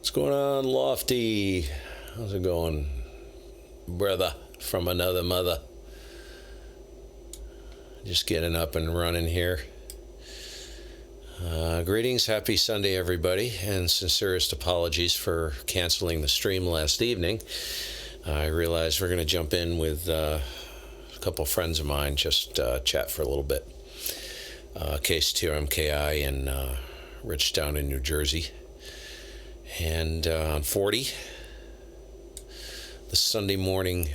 What's going on, Lofty? How's it going, brother from another mother? Just getting up and running here. Greetings, happy Sunday, everybody, and sincerest apologies for canceling the stream last evening. I realize we're going to jump in with a couple friends of mine, just chat for a little bit. KC2MKI in Richtown in New Jersey. And on 40, the Sunday morning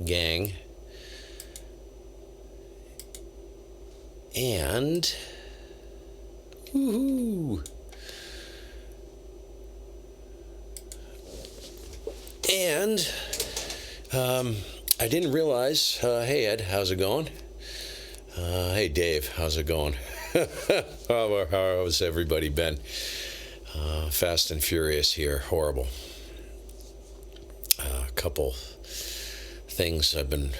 gang. And woohoo! And I didn't realize, hey Ed, how's it going? Hey Dave, how's it going? How's everybody been? Fast and furious here, horrible. A couple things I've been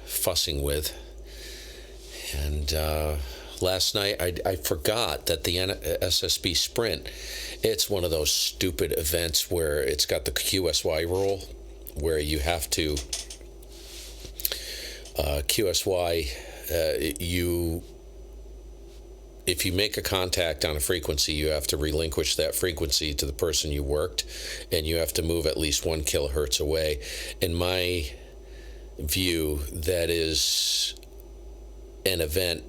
fussing with. And last night I forgot that the SSB Sprint, it's one of those stupid events where it's got the QSY rule where you have to QSY, if you make a contact on a frequency, you have to relinquish that frequency to the person you worked, and you have to move at least 1 kilohertz away. In my view, that is an event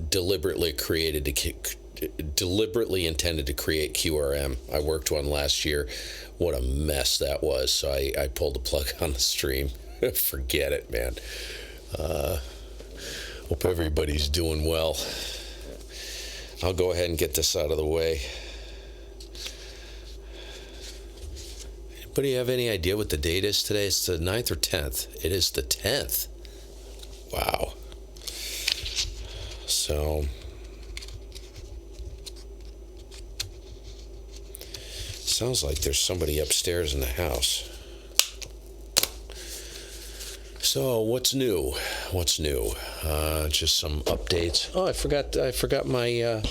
deliberately intended to create QRM. I worked one last year. What a mess that was. So I pulled the plug on the stream. Forget it, man. Hope everybody's doing well. I'll go ahead and get this out of the way. Anybody have any idea what the date is today? It's the 9th or 10th. It is the 10th. Wow. So, sounds like there's somebody upstairs in the house. So, what's new? Just some updates. Oh, I forgot my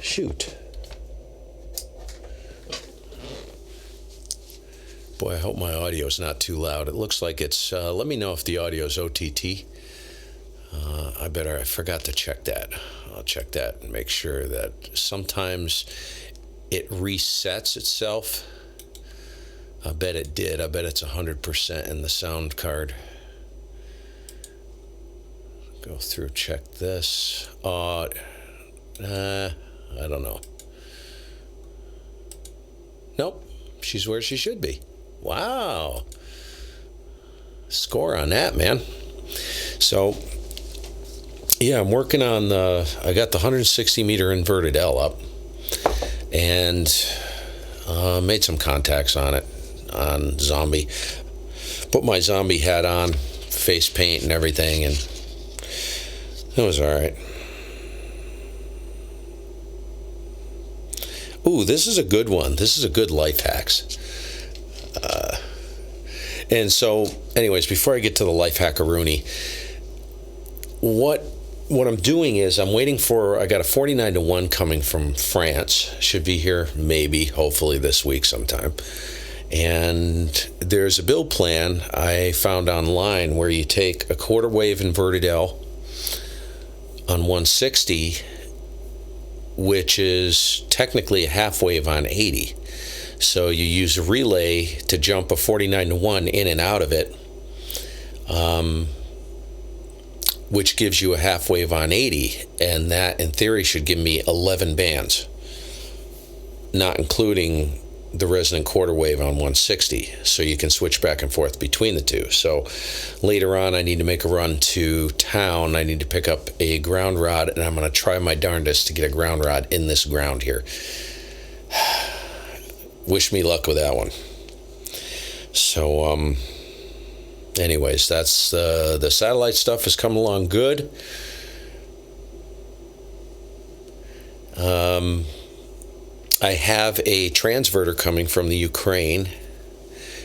shoot. Boy, I hope my audio is not too loud. It looks like it's, let me know if the audio is OTT. I forgot to check that. I'll check that and make sure that sometimes it resets itself. I bet it did. I bet it's 100% in the sound card. Go through, check this. I don't know. Nope, she's where she should be. Wow. Score on that, man. So, yeah, I'm working on I got the 160 meter inverted L up and made some contacts on it, on Zombie. Put my Zombie hat on, face paint and everything, and it was all right. Ooh, this is a good one. This is a good life hacks. And so, anyways, before I get to the life hackaroonie, what I'm doing is I'm waiting for, I got a 49-1 coming from France. Should be here maybe, hopefully this week sometime. And there's a build plan I found online where you take a quarter wave inverted L on 160, which is technically a half wave on 80. So you use a relay to jump a 49-1 in and out of it, which gives you a half wave on 80, and that in theory should give me 11 bands, not including the resonant quarter wave on 160, so you can switch back and forth between the two. So later on I need to make a run to town. I need to pick up a ground rod, and I'm going to try my darndest to get a ground rod in this ground here. Wish me luck with that one. So anyways, that's the satellite stuff is coming along good. I have a transverter coming from the Ukraine,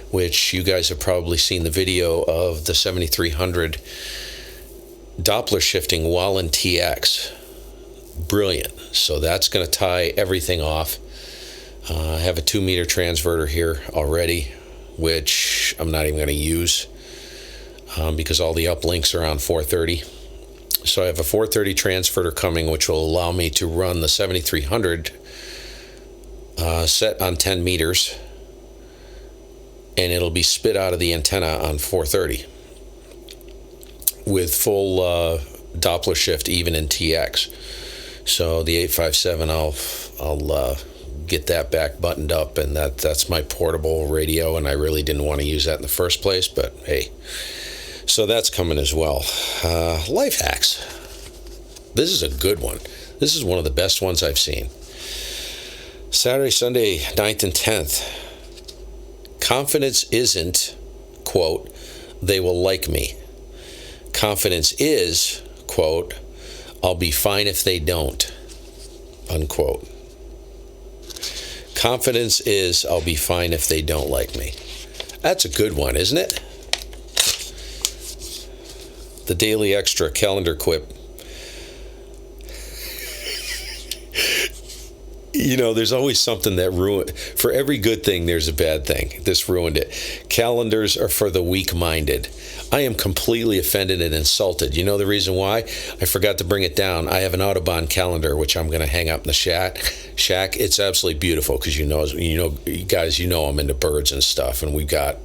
which you guys have probably seen the video of the 7300 Doppler shifting while in TX. brilliant. So that's going to tie everything off. I have a 2-meter transverter here already, which I'm not even going to use because all the uplinks are on 430. So I have a 430 transverter coming, which will allow me to run the 7300 set on 10 meters, and it'll be spit out of the antenna on 430 with full Doppler shift even in TX. So the 857, I'll get that back buttoned up, and that's my portable radio, and I really didn't want to use that in the first place, but hey. So that's coming as well. Life hacks. This is a good one. This is one of the best ones I've seen. Saturday, Sunday, 9th and 10th. Confidence isn't, quote, they will like me. Confidence is, quote, I'll be fine if they don't, unquote. Confidence is, I'll be fine if they don't like me. That's a good one, isn't it? The Daily Extra calendar quip. You know, there's always something that ruined. For every good thing, there's a bad thing. This ruined it. Calendars are for the weak-minded. I am completely offended and insulted. You know the reason why? I forgot to bring it down. I have an Audubon calendar, which I'm going to hang up in the shack. It's absolutely beautiful because you know, you guys, I'm into birds and stuff, and we've got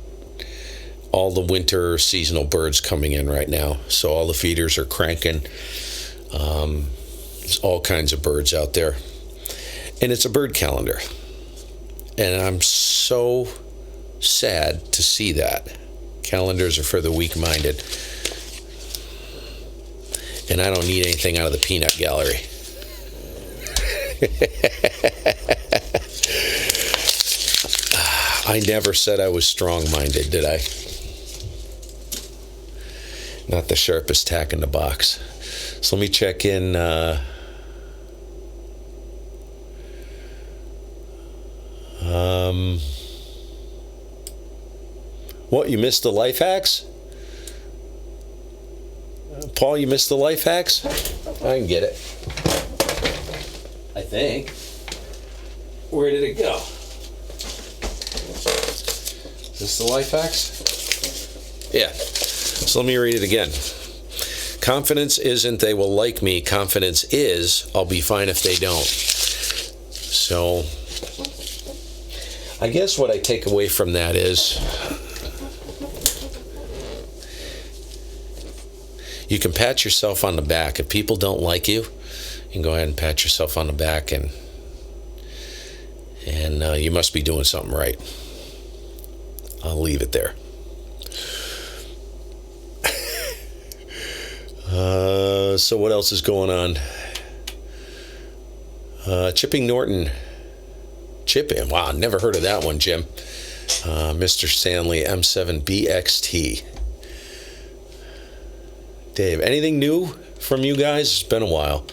all the winter seasonal birds coming in right now. So all the feeders are cranking. There's all kinds of birds out there. And it's a bird calendar. And I'm so sad to see that. Calendars are for the weak-minded. And I don't need anything out of the peanut gallery. I never said I was strong-minded, did I? Not the sharpest tack in the box. So let me check in. What, you missed the life hacks? Paul, you missed the life hacks? I can get it. I think. Where did it go? Is this the life hacks? Yeah. So let me read it again. Confidence isn't they will like me. Confidence is I'll be fine if they don't. So I guess what I take away from that is you can pat yourself on the back. If people don't like you, you can go ahead and pat yourself on the back, and you must be doing something right. I'll leave it there. So what else is going on? Chipping Norton. Chipping. Wow, never heard of that one, Jim. Mr. Stanley M7BXT. Dave, anything new from you guys? It's been a while.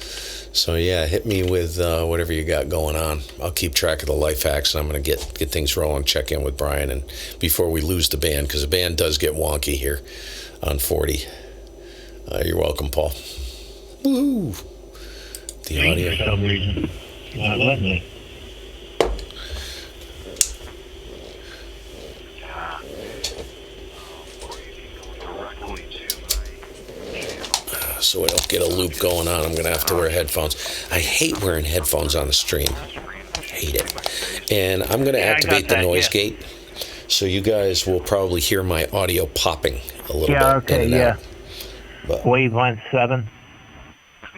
So yeah, hit me with whatever you got going on. I'll keep track of the life hacks, and I'm going to get things rolling, check in with Brian, and before we lose the band, because the band does get wonky here on 40. You're welcome, Paul. Woohoo! The audio. For some reason, not letting me. So I don't get a loop going on, I'm going to have to wear headphones. I hate wearing headphones on the stream. Hate it. And I'm going to activate the noise gate, so you guys will probably hear my audio popping a little bit. Okay, yeah. But, Wavelength 7.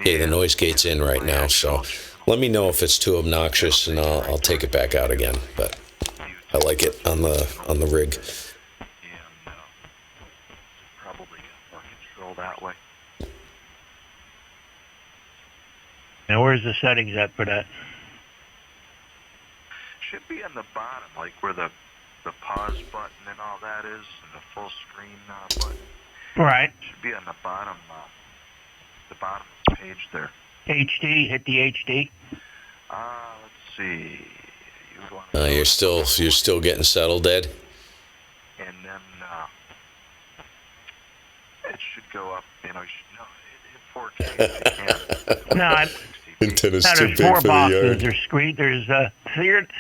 okay, the noise gate's in right now, so let me know if it's too obnoxious, and I'll take it back out again. But I like it on the rig. Probably more control that way. Now, where's the settings at for that? Should be in the bottom, like where the pause button and all that is, and the full screen button. Right. Should be on the bottom of the page there. HD, hit the HD. Let's see. You're still getting settled, Ed? And then it should go up. You should know. Hit 4K if you can. No, Antenna's Now too there's big four for the boxes. yard. There's screen. There's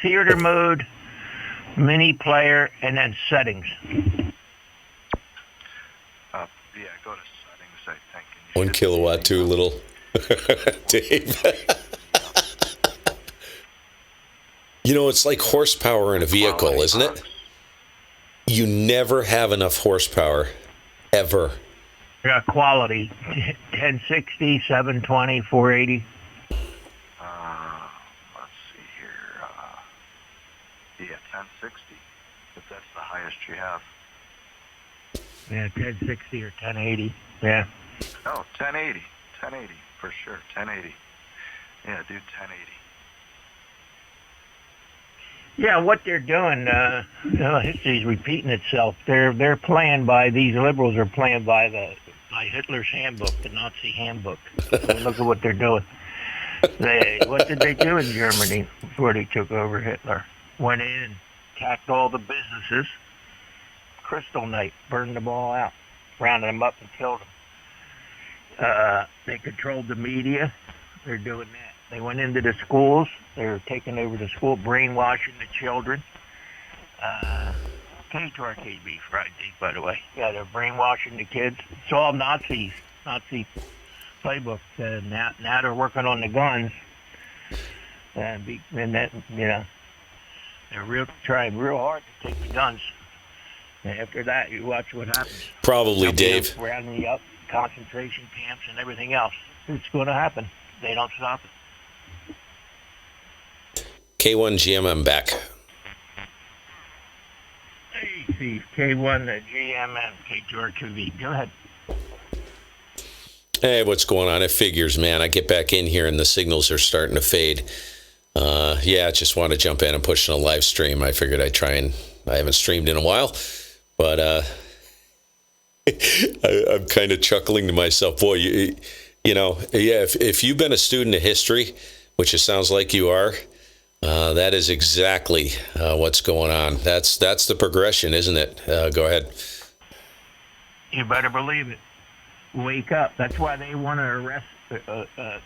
theater mode, mini player, and then settings. Yeah, go to settings, I think. And 1 kilowatt, too little. Dave. You know, it's like horsepower in a vehicle, isn't it? You never have enough horsepower, ever. Got quality, 1060, 720, 480. Let's see here. Yeah, 1060. If that's the highest you have. Yeah, 1060 or 1080. Yeah. Oh, 1080. 1080 for sure. 1080. Yeah, dude, 1080. Yeah, what they're doing, history's repeating itself. They're playing by, these liberals are playing by Hitler's handbook, the Nazi handbook. So look at what they're doing. What did they do in Germany before they took over? Hitler went in and attacked all the businesses. Crystal night, burned them all out, rounded them up and killed them. They controlled the media. They're doing that. They went into the schools. They're taking over the school, brainwashing the children. K2RKB Friday, by the way. Yeah, they're brainwashing the kids. It's all Nazi playbook. Now they're working on the guns. And that, they're trying real hard to take the guns. And after that, you watch what happens. Probably, Dave. Rounding up concentration camps and everything else. It's going to happen. They don't stop it. K1GMM back. Hey, Steve. K1GMM, K2RKB. Go ahead. Hey, what's going on? It figures, man. I get back in here and the signals are starting to fade. I just want to jump in and push in a live stream. I figured I'd try and I haven't streamed in a while, but I'm kind of chuckling to myself. Boy, if you've been a student of history, which it sounds like you are, that is exactly what's going on. That's the progression, isn't it? Go ahead. You better believe it. Wake up. That's why they want to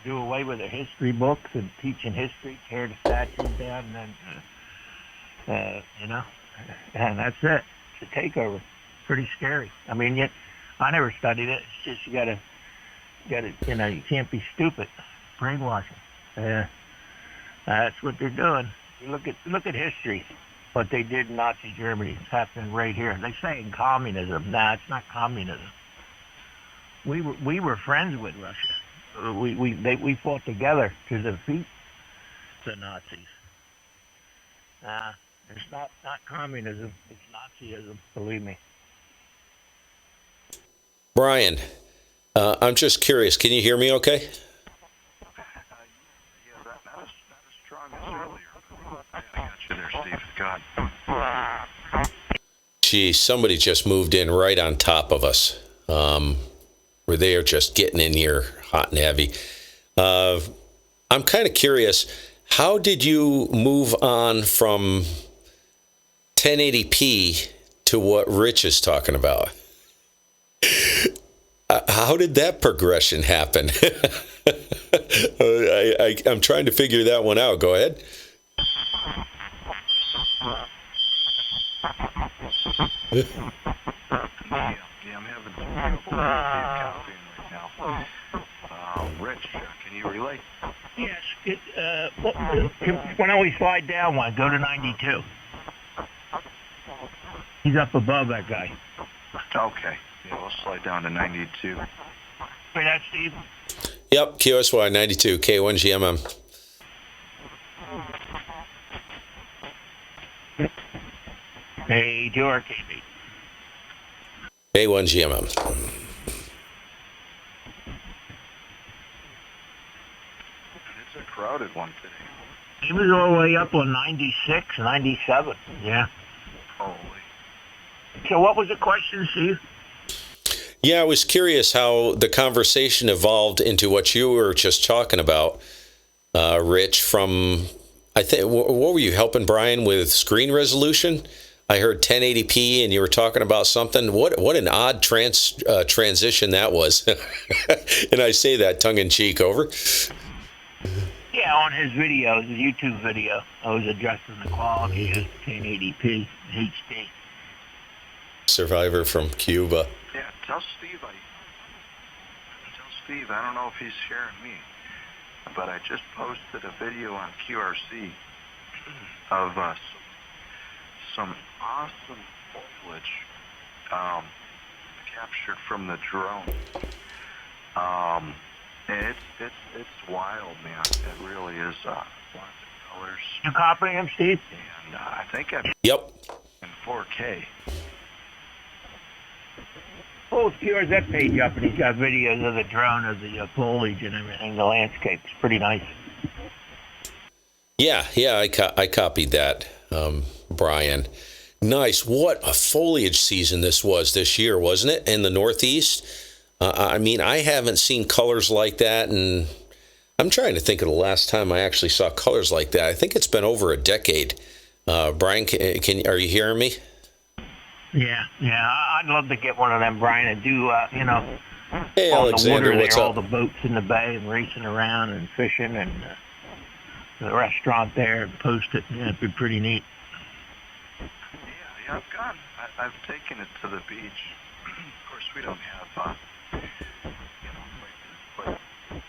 do away with the history books and teaching history, tear the statues down, and then, and that's it. It's a takeover. Pretty scary. I mean, I never studied it. It's just you gotta, you can't be stupid. Brainwashing. That's what they're doing. You look at history. What they did in Nazi Germany. It's happening right here. They say in communism. Nah, it's not communism. We were friends with Russia. We fought together to defeat the Nazis. It's not communism. It's Nazism. Believe me. Brian, I'm just curious. Can you hear me okay? Not as strong as earlier. I got you there, Steve. God. Gee, somebody just moved in right on top of us. Where they are just getting in here hot and heavy. I'm kind of curious, how did you move on from 1080p to what Rich is talking about? How did that progression happen? I'm trying to figure that one out. Go ahead. I'm having some trouble copying right now. Rich, can you relate? Yes. Why don't we slide down one? Go to 92. He's up above that guy. Okay. Yeah, we'll slide down to 92. Hear that, Steve? Yep, QSY 92, K1GMM. Hey, KC2MKI. K1GMM. It's a crowded one today. He was all the way up on 96, 97. Yeah. Holy. So what was the question, Steve? Yeah, I was curious how the conversation evolved into what you were just talking about, Rich, from, I think, what were you helping Brian with screen resolution? I heard 1080p and you were talking about something. What an odd transition that was. And I say that tongue in cheek. Over. Yeah, on his videos, his YouTube video, I was adjusting the quality to 1080p HD. Survivor from Cuba. Yeah, tell Steve, I don't know if he's sharing me, but I just posted a video on QRC of some awesome foliage captured from the drone. And it's wild, man. It really is. Lots of colors. You copying him, Steve? And I think I'm Yep. in 4K. Pull his QRZ page up, and he's got videos of the drone, of the foliage and everything, the landscape. It's pretty nice. Yeah, I copied that, Brian. Nice. What a foliage season this was this year, wasn't it? In the Northeast. I mean, I haven't seen colors like that, and I'm trying to think of the last time I actually saw colors like that. I think it's been over a decade. Brian, are you hearing me? Yeah. I'd love to get one of them, Brian, and do, Hey, on Alexander, the water what's there, up? all the boats in the bay and racing around and fishing, and the restaurant there, and post it. Yeah, it'd be pretty neat. Yeah, I've gone. I've taken it to the beach. Of course, we don't have, like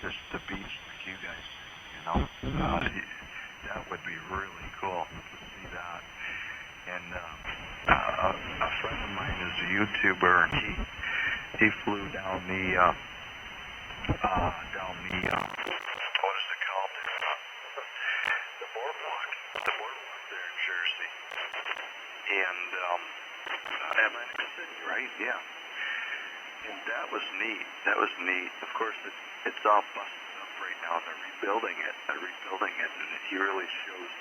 just the beach like you guys, that would be really cool to see that. And a friend of mine is a YouTuber, and he flew down the what is it called? The boardwalk there in Jersey. And Atlantic City, right? Yeah. And that was neat. Of course, it's all busted up right now. They're rebuilding it, and he really shows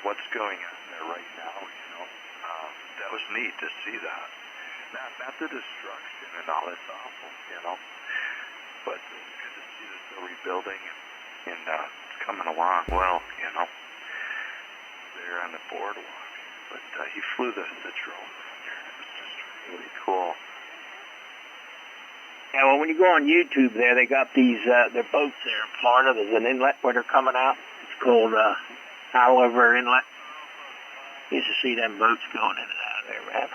what's going on there right now. That was neat to see that. Not the destruction and all. That's awful, But it's good to see that they're rebuilding and it's coming along well, there on the boardwalk. But he flew the drone from there, and it was just really cool. Yeah, well, when you go on YouTube there, they got these, their boats there in Florida. There's an inlet where they're coming out. It's called Oliver Inlet. You used to see them boats going in and out of there, man.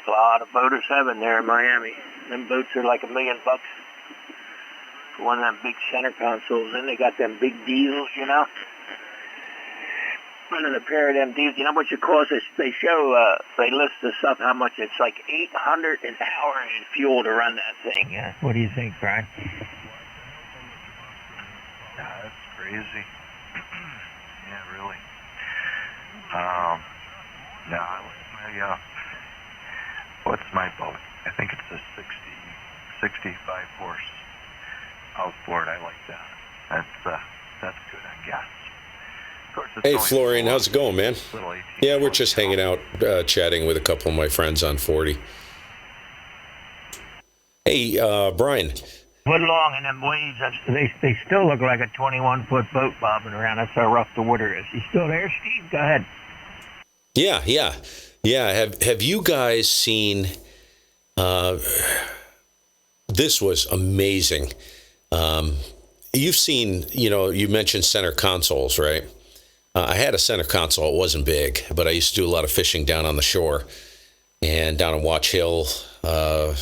A lot of boaters heaven there in Miami. Them boats are like $1 million for one of them big center consoles. Then they got them big diesels, Running a pair of them diesels. You know how much it costs? They show, they list this up, how much it's like $800 an hour in fuel to run that thing. Yeah. What do you think, Brian? Yeah, that's crazy. Yeah, really. I like my, what's my boat? I think it's a 65 horse outboard. I like that. That's good, I guess. Of course, it's Hey, only Florian, how's it going, man? little 18 Yeah, we're foot, just hanging out, chatting with a couple of my friends on 40. Hey, Brian. Foot long in them waves. They still look like a 21-foot boat bobbing around. That's how rough the water is. You still there, Steve? Go ahead. Yeah. Have you guys seen? This was amazing. You've seen, you mentioned center consoles, right? I had a center console. It wasn't big, but I used to do a lot of fishing down on the shore and down in Watch Hill, Rhode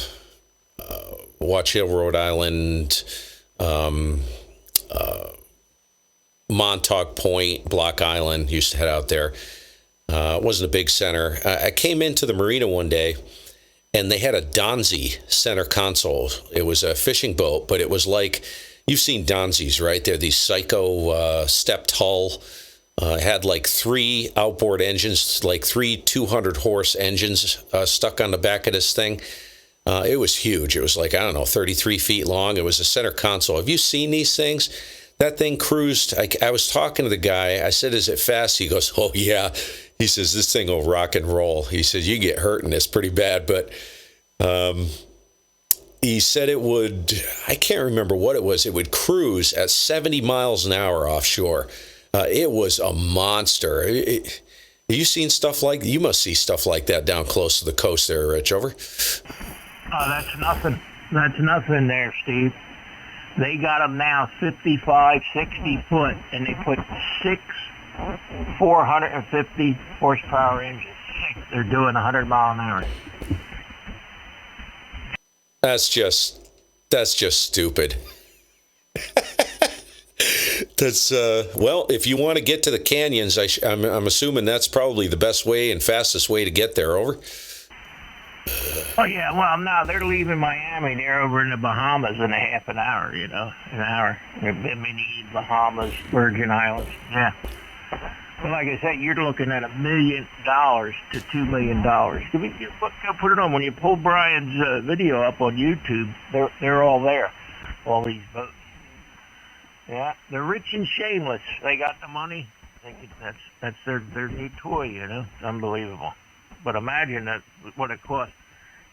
Island, Montauk Point, Block Island. Used to head out there. It wasn't a big center. I came into the marina one day, and they had a Donzi center console. It was a fishing boat, but it was like, you've seen Donzis, right? They're these psycho stepped hull. Had like 3 outboard engines, like 3 200-horse engines stuck on the back of this thing. It was huge. It was like, 33 feet long. It was a center console. Have you seen these things? That thing cruised. I was talking to the guy. I said, is it fast? He goes, oh, yeah. He says, this thing will rock and roll. He says, you get hurt in this pretty bad. But he said it would, I can't remember what it was. It would cruise at 70 miles an hour offshore. It was a monster. Have you seen stuff like, you must see stuff like that down close to the coast there, Rich, over? Oh, that's nothing. That's nothing there, Steve. They got them now 55, 60 foot, and they put 6 450 horsepower engines. They're doing 100 mile an hour. That's just stupid. That's well, if you want to get to the canyons, I'm assuming that's probably the best way and fastest way to get there. Over. Oh yeah, well now they're leaving Miami. They're over in the Bahamas in a half an hour. You know, an hour. Bimini, Bahamas, Virgin Islands. Yeah. Well, like I said, you're looking at $1 million to $2 million. Put it on when you pull Brian's video up on YouTube. They're all there. All these boats. Yeah, they're rich and shameless. They got the money. That's their new toy. You know, it's unbelievable. But imagine that what it costs.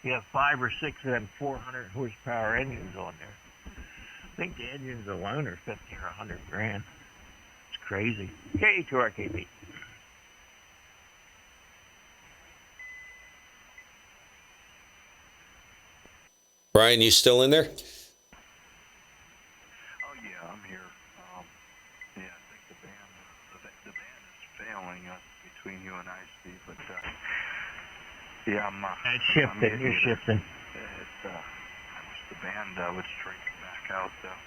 You have 5 or 6 of them 400 horsepower engines on there. I think the engines alone are 50 or 100 grand. It's crazy. K2RKB. Brian, you still in there? Oh yeah, I'm here. Yeah, I think the band is failing us between you and I, Steve. But yeah, I'm. It's shifting. You're shifting. It's. I wish the band would straighten back out though.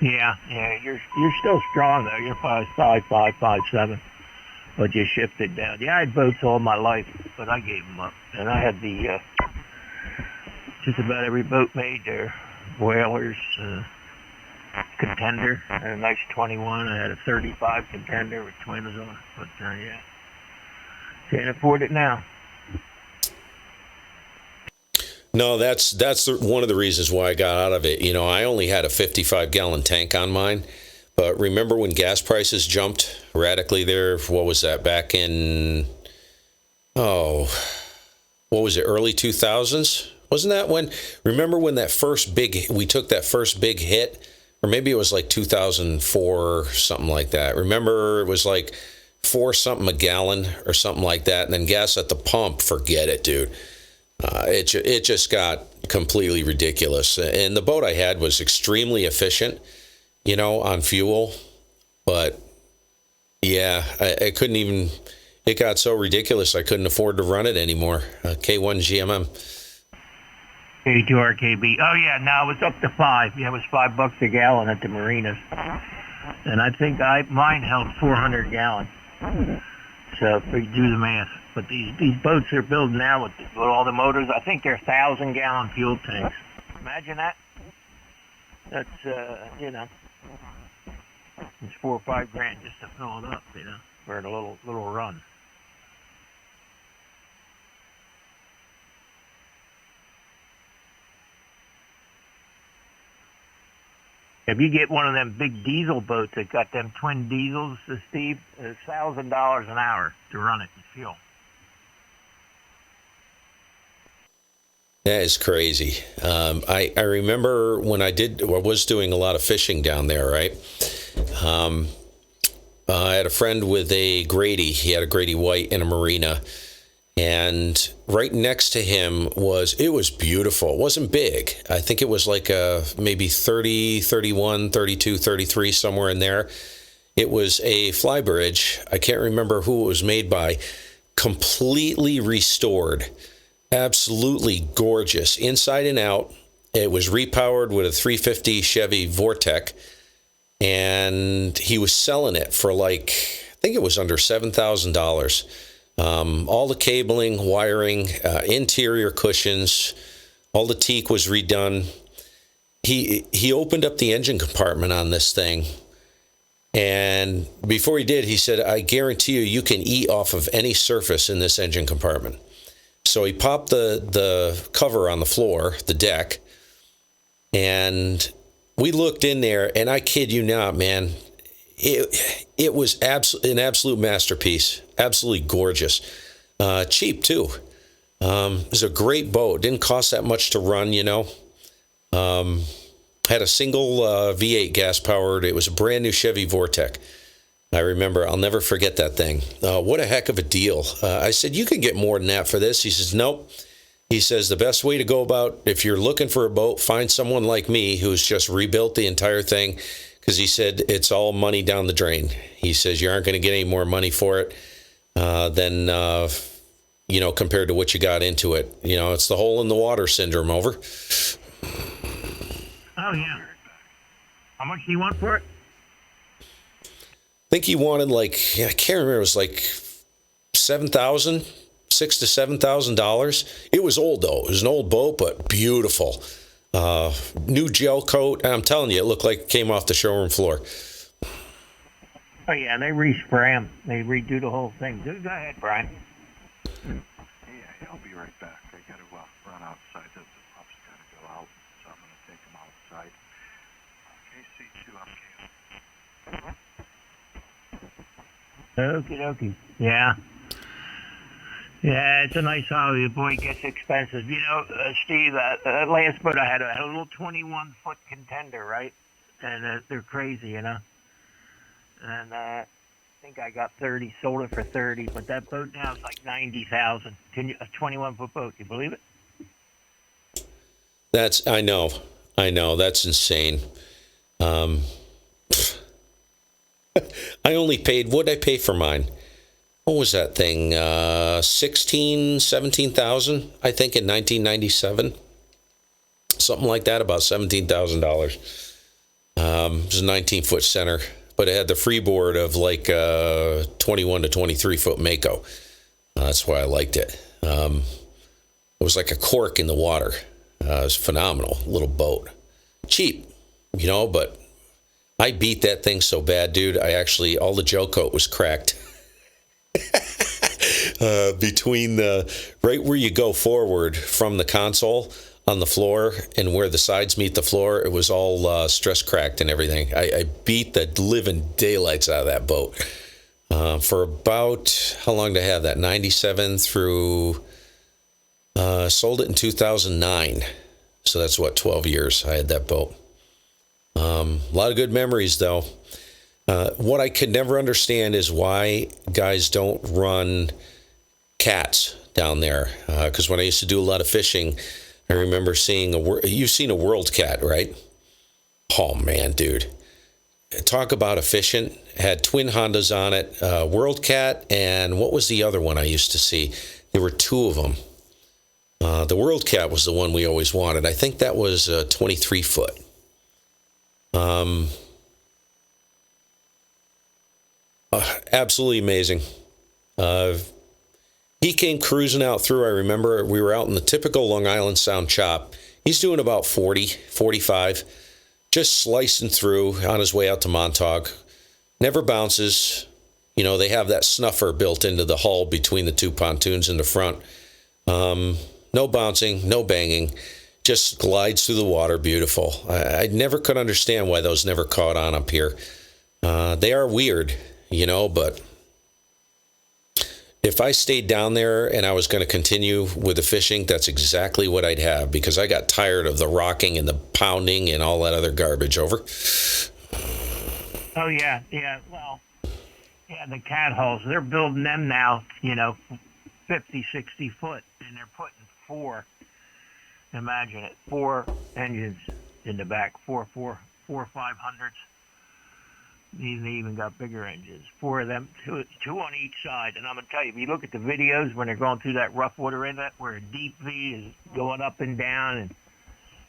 Yeah, you're still strong though. You're 5'5", 5'7", but you shifted down. Yeah, I had boats all my life, but I gave them up, and I had the just about every boat made there. Whalers, Contender, I had a nice 21. I had a 35 Contender with twins on it, but yeah, can't afford it now. No, that's one of the reasons why I got out of it. You know, I only had a 55-gallon tank on mine, but remember when gas prices jumped radically there? What was that, back in, what was it, early 2000s? Wasn't that when, remember when we took that first big hit? Or maybe it was like 2004 or something like that. Remember it was like 4 something a gallon or something like that, and then gas at the pump, forget it, dude. It just got completely ridiculous. And the boat I had was extremely efficient, you know, on fuel. But yeah, I couldn't even, it got so ridiculous I couldn't afford to run it anymore. K1GMM. K2RKB. Oh yeah, now it's up to 5. Yeah, it was $5 a gallon at the marinas. And I think mine held 400 gallons. So if you do the math. But these boats they're building now with all the motors, I think they're 1,000-gallon fuel tanks. Imagine that. That's, you know, it's $4 or $5 grand just to fill it up, you know, for a little run. If you get one of them big diesel boats that got them twin diesels, Steve, it's $1,000 an hour to run it and fuel. That is crazy. I remember when I was doing a lot of fishing down there, right? I had a friend with a Grady. He had a Grady White in a marina. And right next to him it was beautiful. It wasn't big. I think it was like maybe 30, 31, 32, 33, somewhere in there. It was a flybridge. I can't remember who it was made by. Completely restored. Absolutely gorgeous. Inside and out. It was repowered with a 350 Chevy Vortec. And he was selling it for like, I think it was under $7,000. All the cabling, wiring, interior cushions, all the teak was redone. He opened up the engine compartment on this thing. And before he did, he said, I guarantee you can eat off of any surface in this engine compartment. So he popped the cover on the floor, the deck, and we looked in there, and I kid you not, man, it was an absolute masterpiece. Absolutely gorgeous. Cheap, too. It was a great boat. Didn't cost that much to run, you know. Had a single V8 gas-powered. It was a brand-new Chevy Vortec. I remember. I'll never forget that thing. What a heck of a deal. I said, you can get more than that for this. He says, nope. He says the best way to go about, if you're looking for a boat, find someone like me who's just rebuilt the entire thing, because he said it's all money down the drain. He says you aren't going to get any more money for it than, compared to what you got into it. It's the hole in the water syndrome, over. Oh, yeah. How much do you want for it? I think he wanted I can't remember, it was like $6,000 to $7,000. It was old though. It was an old boat, but beautiful. New gel coat. And I'm telling you, it looked like it came off the showroom floor. Oh yeah, they respray them. They redo the whole thing. Go ahead, Brian. Yeah, I'll be right back. I got to run outside. The pups got to go out, so I'm going to take them outside. KC2MKI. Okie dokie. Yeah. Yeah, it's a nice hobby. Boy, it gets expensive. Steve, last boat I had a little 21-foot contender, right? And they're crazy, And I think I got 30, sold it for 30, but that boat now is like 90,000. A 21-foot boat, you believe it? I know. That's insane. I only paid, what did I pay for mine? What was that thing? 17,000, I think, in 1997. Something like that, about $17,000. It was a 19-foot center, but it had the freeboard of 21 to 23-foot Mako. That's why I liked it. It was like a cork in the water. It was phenomenal, little boat. Cheap, but I beat that thing so bad, dude. All the gel coat was cracked. Between right where you go forward from the console on the floor and where the sides meet the floor, it was all stress cracked and everything. I beat the living daylights out of that boat for about, how long did I have that? 97 through, sold it in 2009. So that's 12 years I had that boat. A lot of good memories though. What I could never understand is why guys don't run cats down there. Because when I used to do a lot of fishing, I remember seeing you've seen a World Cat, right? Oh man, dude. Talk about efficient. Had twin Hondas on it. World Cat, and what was the other one I used to see? There were two of them. The World Cat was the one we always wanted. I think that was 23 foot. Absolutely amazing. He came cruising out through. I remember we were out in the typical Long Island Sound chop. He's doing about 40, 45, just slicing through on his way out to Montauk. Never bounces. They have that snuffer built into the hull between the two pontoons in the front. No bouncing, no banging. Just glides through the water. Beautiful. I never could understand why those never caught on up here. They are weird, but if I stayed down there and I was going to continue with the fishing, that's exactly what I'd have, because I got tired of the rocking and the pounding and all that other garbage, over. Oh, yeah. Well, the cat hulls, they're building them now, 50, 60 foot, and they're putting 4. Imagine it, 4 engines in the back, four 500s. They even got bigger engines. 4 of them, two on each side. And I'm going to tell you, if you look at the videos when they're going through that rough water inlet where a deep V is going up and down and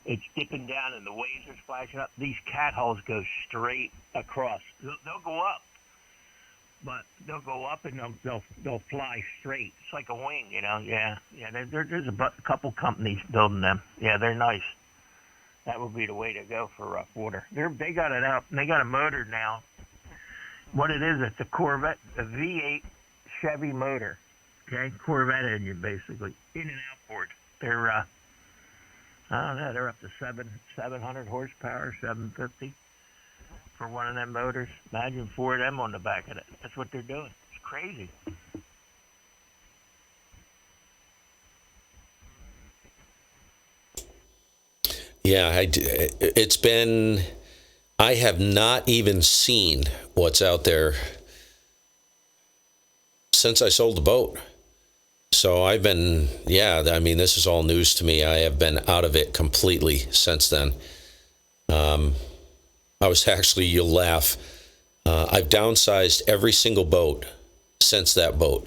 it's dipping down and the waves are splashing up, these cat hulls go straight across. They'll go up, but they'll go up and they'll fly straight. It's like a wing, Yeah. There's a couple companies building them. Yeah, they're nice. That would be the way to go for rough water. They got it out, and they got a motor now. What it is, it's a Corvette, a V8 Chevy motor. Okay, Corvette engine basically, in and outboard. They're I don't know, they're up to 700 horsepower, 750 for one of them motors. Imagine 4 of them on the back of it. That's what they're doing. It's crazy. Yeah, I have not even seen what's out there since I sold the boat. So I've been, I mean, this is all news to me. I have been out of it completely since then. I was actually, you'll laugh, I've downsized every single boat since that boat.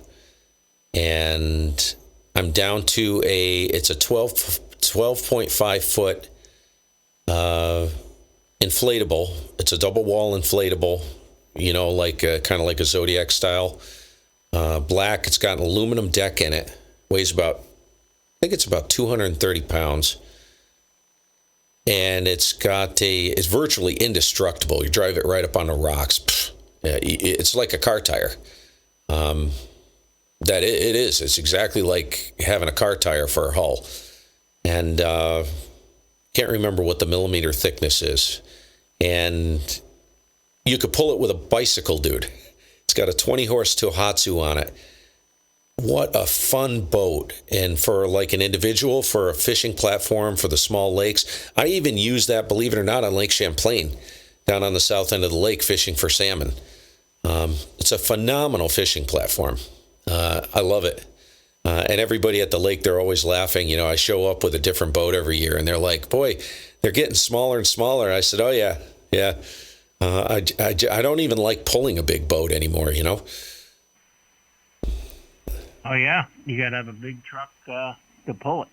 And I'm down to it's a 12.5 foot inflatable. It's a double wall inflatable, like kind of like a Zodiac style. Black. It's got an aluminum deck in it. Weighs I think it's about 230 pounds. And it's virtually indestructible. You drive it right up on the rocks. Pfft. Yeah, it's like a car tire. That it is. It's exactly like having a car tire for a hull. And can't remember what the millimeter thickness is. And you could pull it with a bicycle, dude. It's got a 20 horse Tohatsu on it. What a fun boat. And for like an individual, for a fishing platform, for the small lakes. I even use that, believe it or not, on Lake Champlain, down on the south end of the lake, fishing for salmon. It's a phenomenal fishing platform. I love it. And everybody at the lake, they're always laughing. I show up with a different boat every year, and they're like, boy, they're getting smaller and smaller. I said, oh, yeah. I don't even like pulling a big boat anymore, Oh, yeah. You got to have a big truck to pull it.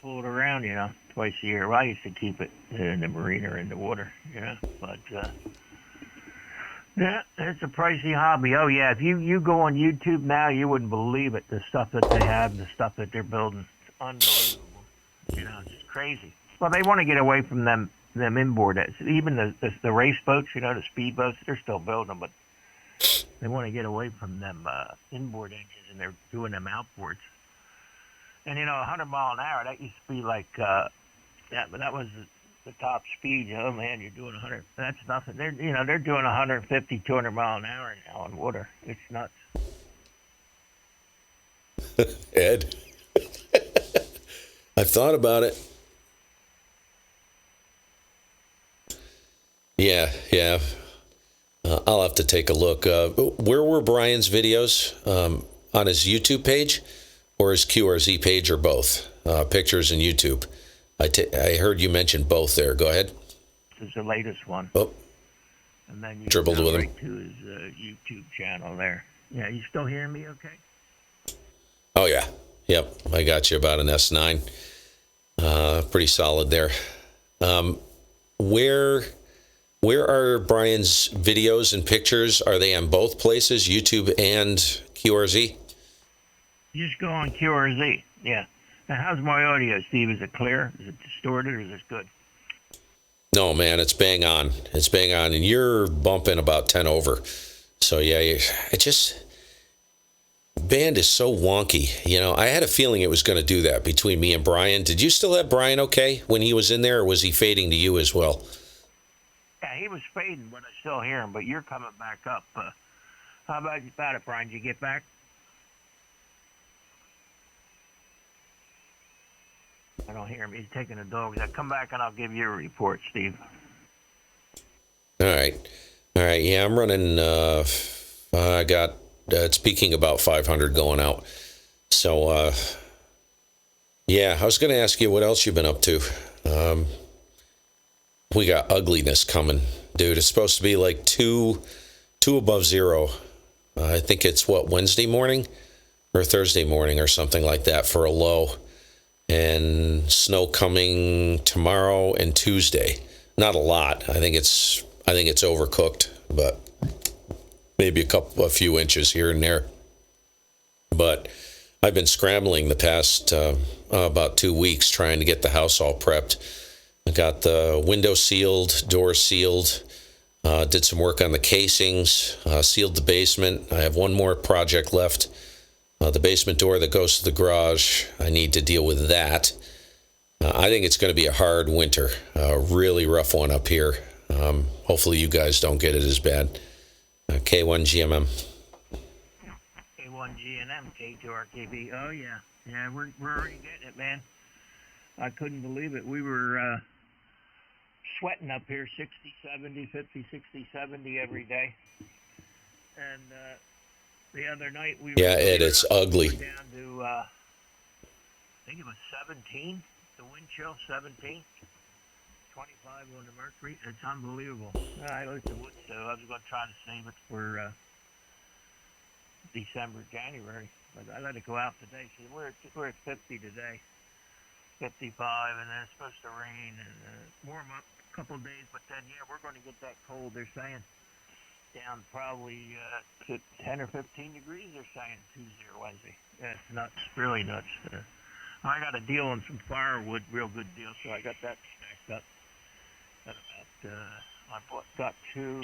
Pull it around, twice a year. Well, I used to keep it in the marina or in the water, but... yeah, it's a pricey hobby. Oh, yeah. If you go on YouTube now, you wouldn't believe it, the stuff that they have, the stuff that they're building. It's unbelievable. It's just crazy. Well, they want to get away from them inboard. Even the race boats, the speed boats, they're still building them, but they want to get away from them inboard engines, and they're doing them outboards. And, 100 mile an hour, that used to be like, but that was the top speed. Oh man, you're doing 100. That's nothing. They're doing 150, 200 mile an hour now on water. It's nuts. Ed, I've thought about it. Yeah. I'll have to take a look. Where were Brian's videos? On his YouTube page or his QRZ page, or both? Pictures and YouTube. I heard you mention both there. Go ahead. This is the latest one. Oh. And then you dribbled with him. To his YouTube channel there. Yeah, you still hearing me okay? Oh, yeah. Yep. I got you about an S9. Pretty solid there. Where are Brian's videos and pictures? Are they on both places, YouTube and QRZ? You just go on QRZ. Yeah. Now, how's my audio, Steve? Is it clear? Is it distorted, or is it good? No, man, it's bang on. It's bang on, and you're bumping about 10 over. So, yeah, band is so wonky. I had a feeling it was going to do that between me and Brian. Did you still have Brian okay when he was in there, or was he fading to you as well? Yeah, he was fading, but I still hear him, but you're coming back up. How about it, Brian? Did you get back? I don't hear him. He's taking the dogs. Now come back and I'll give you a report, Steve. All right. Yeah, I'm running. I got speaking about 500 going out. So, yeah, I was going to ask you what else you've been up to. We got ugliness coming, dude. It's supposed to be like two above zero. I think it's Wednesday morning or Thursday morning or something like that for a low. And snow coming tomorrow and Tuesday. Not a lot. I think it's overcooked, but maybe a few inches here and there. But I've been scrambling the past about 2 weeks trying to get the house all prepped. I got the window sealed, door sealed, did some work on the casings, sealed the basement. I have one more project left. The basement door that goes to the garage, I need to deal with that. I think it's going to be a hard winter, a really rough one up here. Hopefully you guys don't get it as bad. K1GMM. K1GMM, K2RKB. Oh, yeah. Yeah, we're already getting it, man. I couldn't believe it. We were sweating up here 60, 70, 50, 60, 70 every day. And the other night Yeah, Ed, it's ugly. We were down to, I think it was 17, the wind chill, 17. 25 on the mercury. It's unbelievable. I looked at wood stove. I was going to try to save it for December, January, but I let it go out today. So we're at 50 today, 55, and then it's supposed to rain and warm up a couple of days. But then, yeah, we're going to get that cold. They're saying down probably to 10 or 15 degrees. They're saying Tuesday or Wednesday. Yeah, it's nuts, really nuts. I got a deal on some firewood, real good deal. So I got that stacked up. Got two.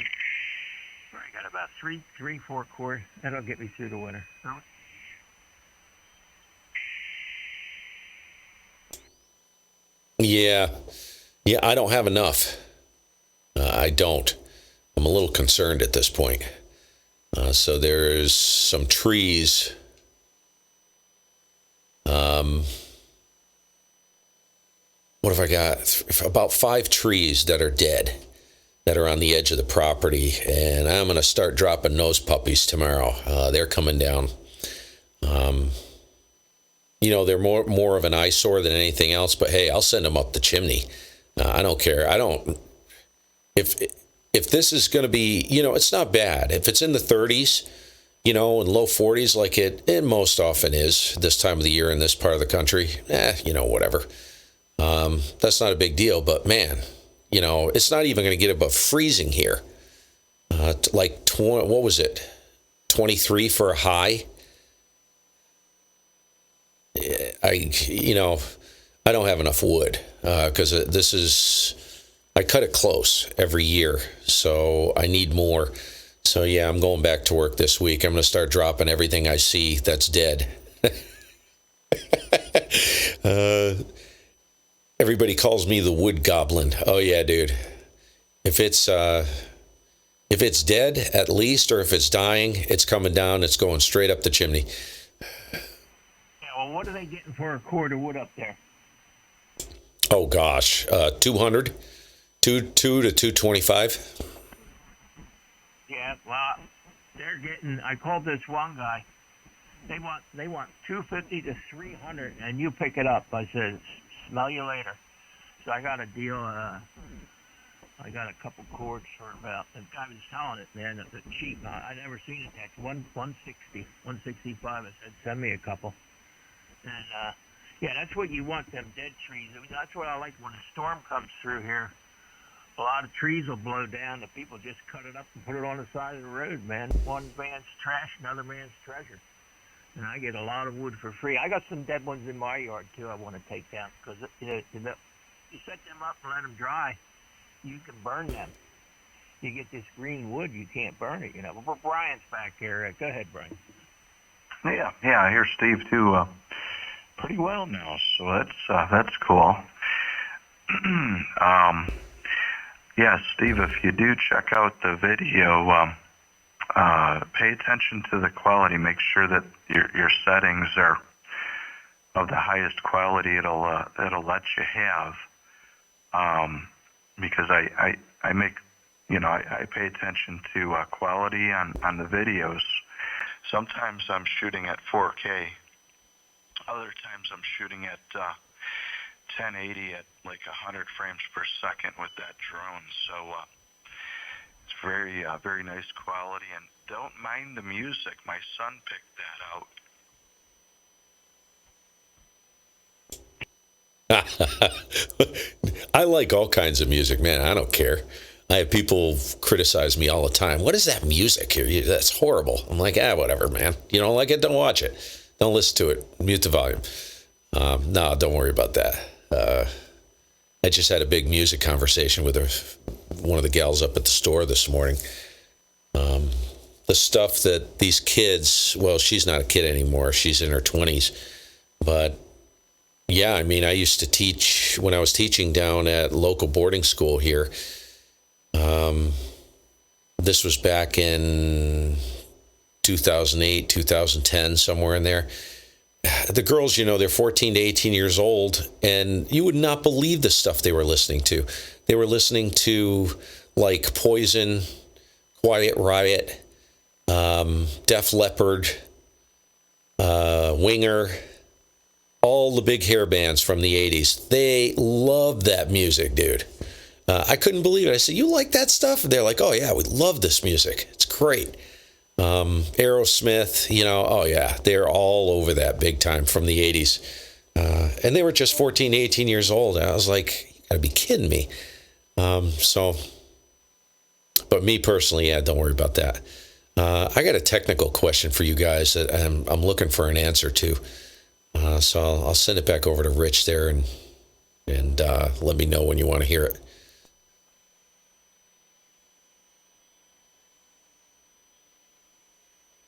I got about three, 4 cord. That'll get me through the winter. Yeah, I don't have enough. I don't. I'm a little concerned at this point. So there's some trees. What have I got? About 5 trees that are dead, that are on the edge of the property, and I'm going to start dropping those puppies tomorrow. They're coming down. They're more of an eyesore than anything else, but hey, I'll send them up the chimney. I don't care. If this is going to be, it's not bad. If it's in the 30s, and low 40s like it most often is this time of the year in this part of the country, whatever. That's not a big deal, but man, it's not even going to get above freezing here. Like 20, what was it? 23 for a high. I don't have enough wood because I cut it close every year, so I need more. So yeah, I'm going back to work this week. I'm going to start dropping everything I see that's dead. Everybody calls me the wood goblin. Oh yeah, dude. If it's dead at least, or if it's dying, it's coming down. It's going straight up the chimney. Yeah. Well, what are they getting for a cord of wood up there? Oh gosh, 200, 2 to 225. Yeah. Well, they're getting. I called this one guy. They want 250 to 300, and you pick it up. I said, smell you later. So I got a deal. I got a couple cords for about. The guy was selling it, man. It's cheap. I never seen it. That's 160, 165. I said, send me a couple. And yeah, that's what you want. Them dead trees. I mean, that's what I like when a storm comes through here. A lot of trees will blow down. The people just cut it up and put it on the side of the road, man. One man's trash, another man's treasure. And I get a lot of wood for free. I got some dead ones in my yard, too, I want to take down. Because you set them up and let them dry, you can burn them. You get this green wood, you can't burn it, But Brian's back here. Go ahead, Brian. Yeah, I hear Steve, too, pretty well now. So that's cool. Yeah, Steve, if you do check out the video, pay attention to the quality. Make sure that your settings are of the highest quality it'll let you have. Because I make, I pay attention to quality on the videos. Sometimes I'm shooting at 4K. Other times I'm shooting at 1080 at like 100 frames per second with that drone. So it's very, very nice quality, and don't mind the music. My son picked that out. I like all kinds of music, man. I don't care. I have people criticize me all the time. What is that music here? That's horrible. I'm like, whatever, man. You don't like it? Don't watch it. Don't listen to it. Mute the volume. No, don't worry about that. I just had a big music conversation with one of the gals up at the store this morning. The stuff that these kids, well, she's not a kid anymore. She's in her 20s. But yeah, I mean, I used to teach when I was teaching down at local boarding school here. This was back in 2008, 2010, somewhere in there. The girls, they're 14 to 18 years old, and you would not believe the stuff they were listening to. They were listening to like Poison, Quiet Riot, Def Leppard, Winger, all the big hair bands from the 80s. They loved that music, dude. I couldn't believe it. I said, you like that stuff? They're like, oh, yeah, we love this music. It's great. Aerosmith, oh, yeah, they're all over that big time from the 80s. And they were just 14, 18 years old. And I was like, you got to be kidding me. But me personally, yeah, don't worry about that. I got a technical question for you guys that I'm looking for an answer to. So I'll send it back over to Rich there and let me know when you want to hear it.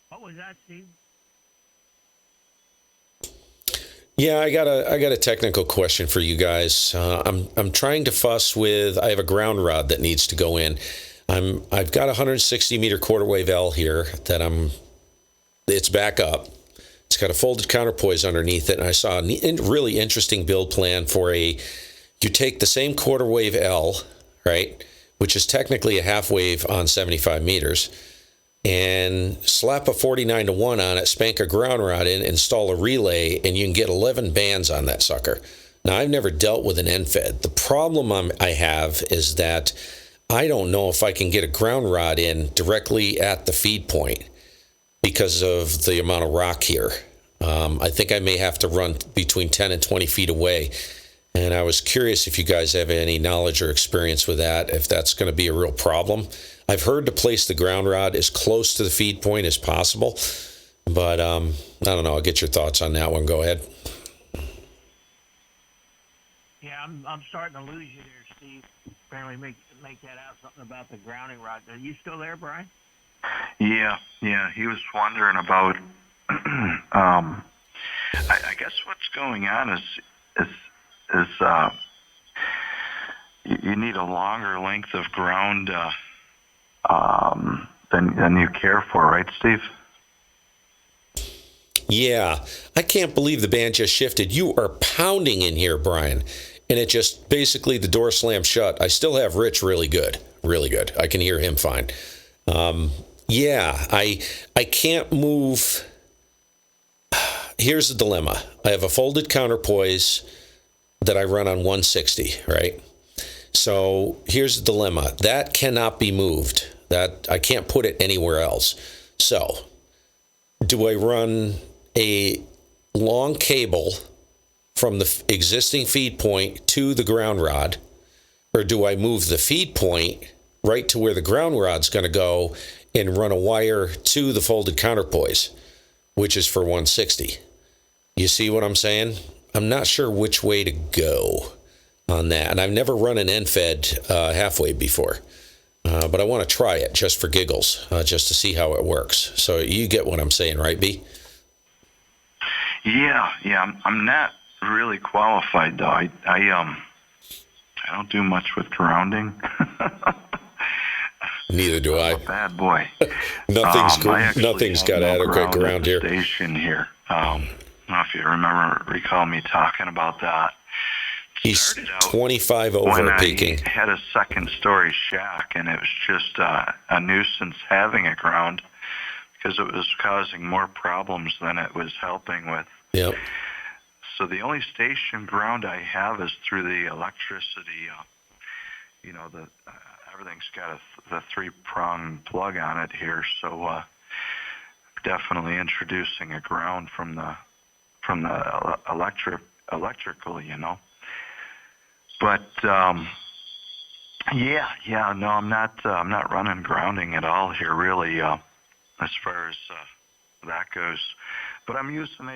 What was that, Steve? Yeah, I got a technical question for you guys. I'm trying to fuss with. I have a ground rod that needs to go in. I've got a 160 meter quarter wave L here that it's back up. It's got a folded counterpoise underneath it, and I saw a really interesting build plan for you take the same quarter wave L, right, which is technically a half wave on 75 meters, and slap a 49-1 on it, spank a ground rod in, install a relay, and you can get 11 bands on that sucker. Now, I've never dealt with an end fed. The problem I have is that I don't know if I can get a ground rod in directly at the feed point because of the amount of rock here. I think I may have to run between 10 and 20 feet away. And I was curious if you guys have any knowledge or experience with that, if that's going to be a real problem. I've heard to place the ground rod as close to the feed point as possible. But I don't know. I'll get your thoughts on that one. Go ahead. Yeah, I'm starting to lose you there, Steve. Apparently make that out, something about the grounding rod. Are you still there, Brian? Yeah. He was wondering about. I guess what's going on is you need a longer length of ground than you care for, right, Steve? Yeah, I can't believe the band just shifted. You are pounding in here, Brian, and it just basically the door slammed shut. I still have Rich really good. I can hear him fine. Yeah, I can't move. Here's the dilemma. I have a folded counterpoise that I run on 160, right? So here's the dilemma. That cannot be moved. That I can't put it anywhere else. So do I run a long cable from the existing feed point to the ground rod, or do I move the feed point right to where the ground rod's going to go and run a wire to the folded counterpoise, which is for 160? You see what I'm saying? I'm not sure which way to go on that. And I've never run an end-fed half-wave before. But I want to try it just for giggles, just to see how it works. So you get what I'm saying, right, B? Yeah. I'm not really qualified, though. I don't do much with grounding. Neither do I. I'm a bad boy. Nothing's got adequate ground here. Station here. I don't know if you recall me talking about that. He's 25 over peaking. I had a second-story shack, and it was just a nuisance having a ground because it was causing more problems than it was helping with. Yep. So the only station ground I have is through the electricity. Everything's got the three-prong plug on it here, so definitely introducing a ground from the electrical, But no, I'm not running grounding at all here, really, as far as that goes. But I'm using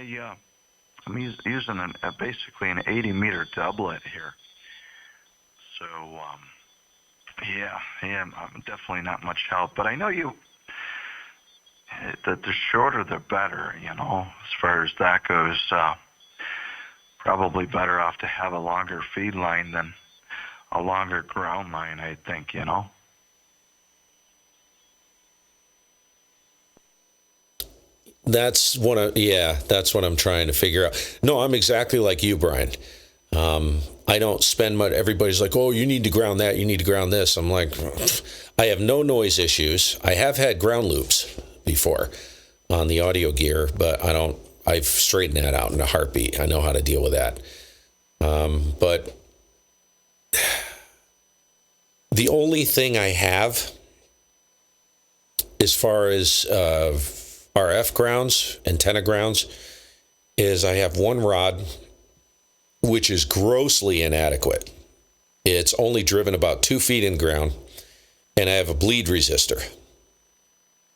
basically an 80-meter doublet here. So I'm definitely not much help. But I know that the shorter the better, as far as that goes. Probably better off to have a longer feed line than a longer ground line, I think, That's what I'm trying to figure out. No, I'm exactly like you, Brian. I don't spend much. Everybody's like, oh, you need to ground that. You need to ground this. I'm like, I have no noise issues. I have had ground loops before on the audio gear, but I've straightened that out in a heartbeat. I know how to deal with that. But the only thing I have as far as RF grounds, antenna grounds, is I have one rod, which is grossly inadequate. It's only driven about 2 feet in ground, and I have a bleed resistor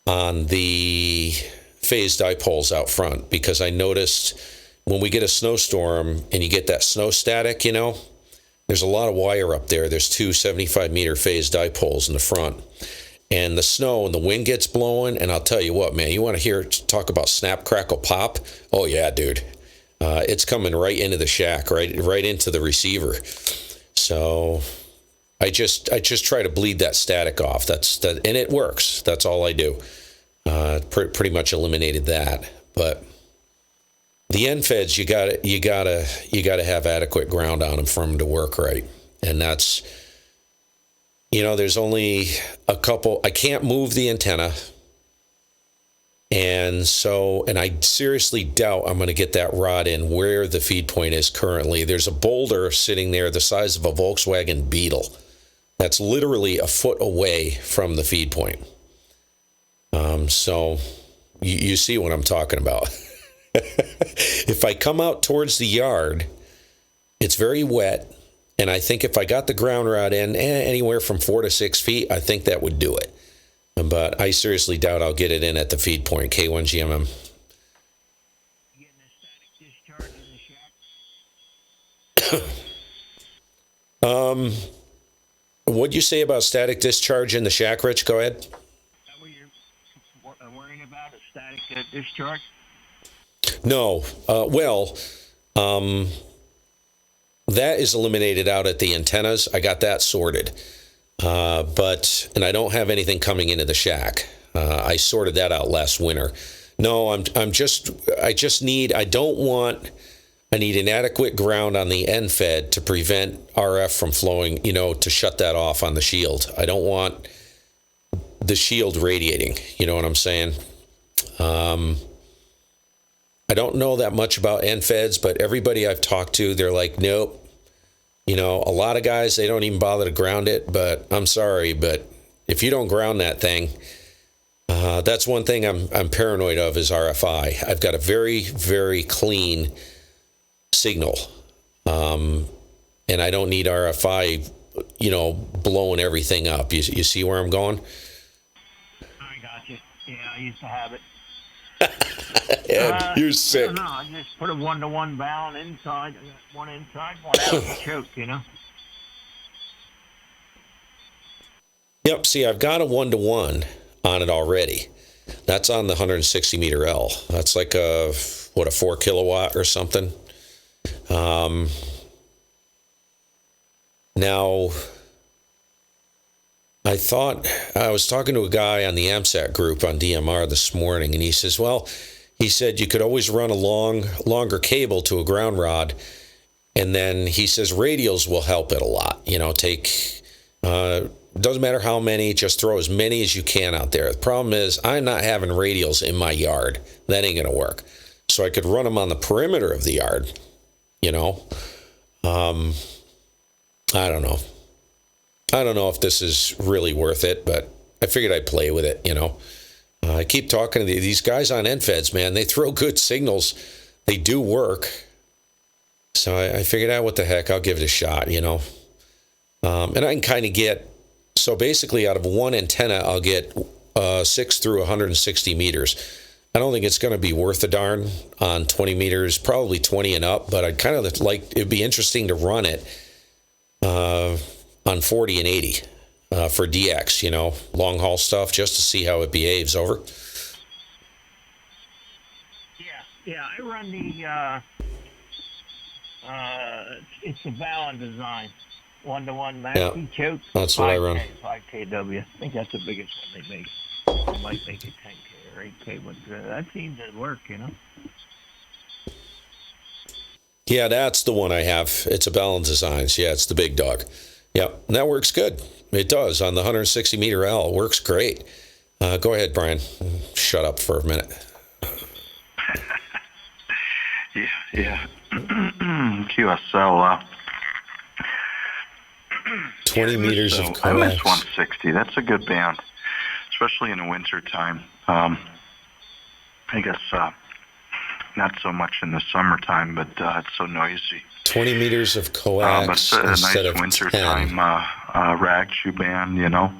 on the phase dipoles out front, because I noticed when we get a snowstorm and you get that snow static, there's a lot of wire up there. There's 2 75-meter phase dipoles in the front. And the snow and the wind gets blowing, and I'll tell you what, man, you want to talk about snap, crackle, pop? Oh, yeah, dude. It's coming right into the shack, right into the receiver. So I just try to bleed that static off. And it works. That's all I do. Pretty much eliminated that. But the end feds, you gotta have adequate ground on them for them to work right. And that's, there's only a couple. I can't move the antenna. And I seriously doubt I'm going to get that rod in where the feed point is currently. There's a boulder sitting there the size of a Volkswagen Beetle. That's literally a foot away from the feed point. So you see what I'm talking about. If I come out towards the yard, it's very wet. And I think if I got the ground rod in anywhere from 4 to 6 feet, I think that would do it. But I seriously doubt I'll get it in at the feed point, K1GMM. You getting a static discharge in the shack? What'd you say about static discharge in the shack, Rich? Go ahead. Is that what you're worrying about, a static discharge? No. That is eliminated out at the antennas. I got that sorted. And I don't have anything coming into the shack. I sorted that out last winter. No, I need inadequate ground on the end fed to prevent RF from flowing, to shut that off on the shield. I don't want the shield radiating. You know what I'm saying? I don't know that much about end feds, but everybody I've talked to, they're like, nope. A lot of guys, they don't even bother to ground it, but I'm sorry, but if you don't ground that thing, that's one thing I'm paranoid of is RFI. I've got a very, very clean signal, and I don't need RFI, blowing everything up. You see where I'm going? I got you. Yeah, I used to have it. Ed, you're sick. No, I just put a 1-to-1 balun inside, one inside, one out, choke, Yep, see, I've got a 1-to-1 on it already. That's on the 160 meter L. That's like a 4 kilowatt or something. Now, I was talking to a guy on the AMSAT group on DMR this morning, and he says, he said you could always run a longer cable to a ground rod, and then he says radials will help it a lot. Doesn't matter how many, just throw as many as you can out there. The problem is I'm not having radials in my yard. That ain't going to work. So I could run them on the perimeter of the yard, I don't know. I don't know if this is really worth it, but I figured I'd play with it, I keep talking to these guys on NFEDs, man. They throw good signals. They do work. So I figured out what the heck, I'll give it a shot, And I can kind of so basically out of one antenna, I'll get 6 through 160 meters. I don't think it's going to be worth a darn on 20 meters, probably 20 and up, but I'd kind of it'd be interesting to run it on 40 and 80 for DX, long haul stuff, just to see how it behaves. Over. Yeah, I run the it's a balun design, 1-to-1 maxi choke. That's what I run. 5 kW. I think that's the biggest one they make. They might make it 10K or 8K, but that seems to work, Yeah, that's the one I have. It's a balun designs. Yeah, it's the big dog. Yeah, and that works good. It does on the 160 meter L. It works great. Go ahead, Brian. Shut up for a minute. Yeah. QSL. 20 meters of I miss coax. 160. That's a good band, especially in the winter time. I guess not so much in the summertime, but it's so noisy. 20 meters of But coax it's a instead nice of wintertime 10. rag shoe band, you know.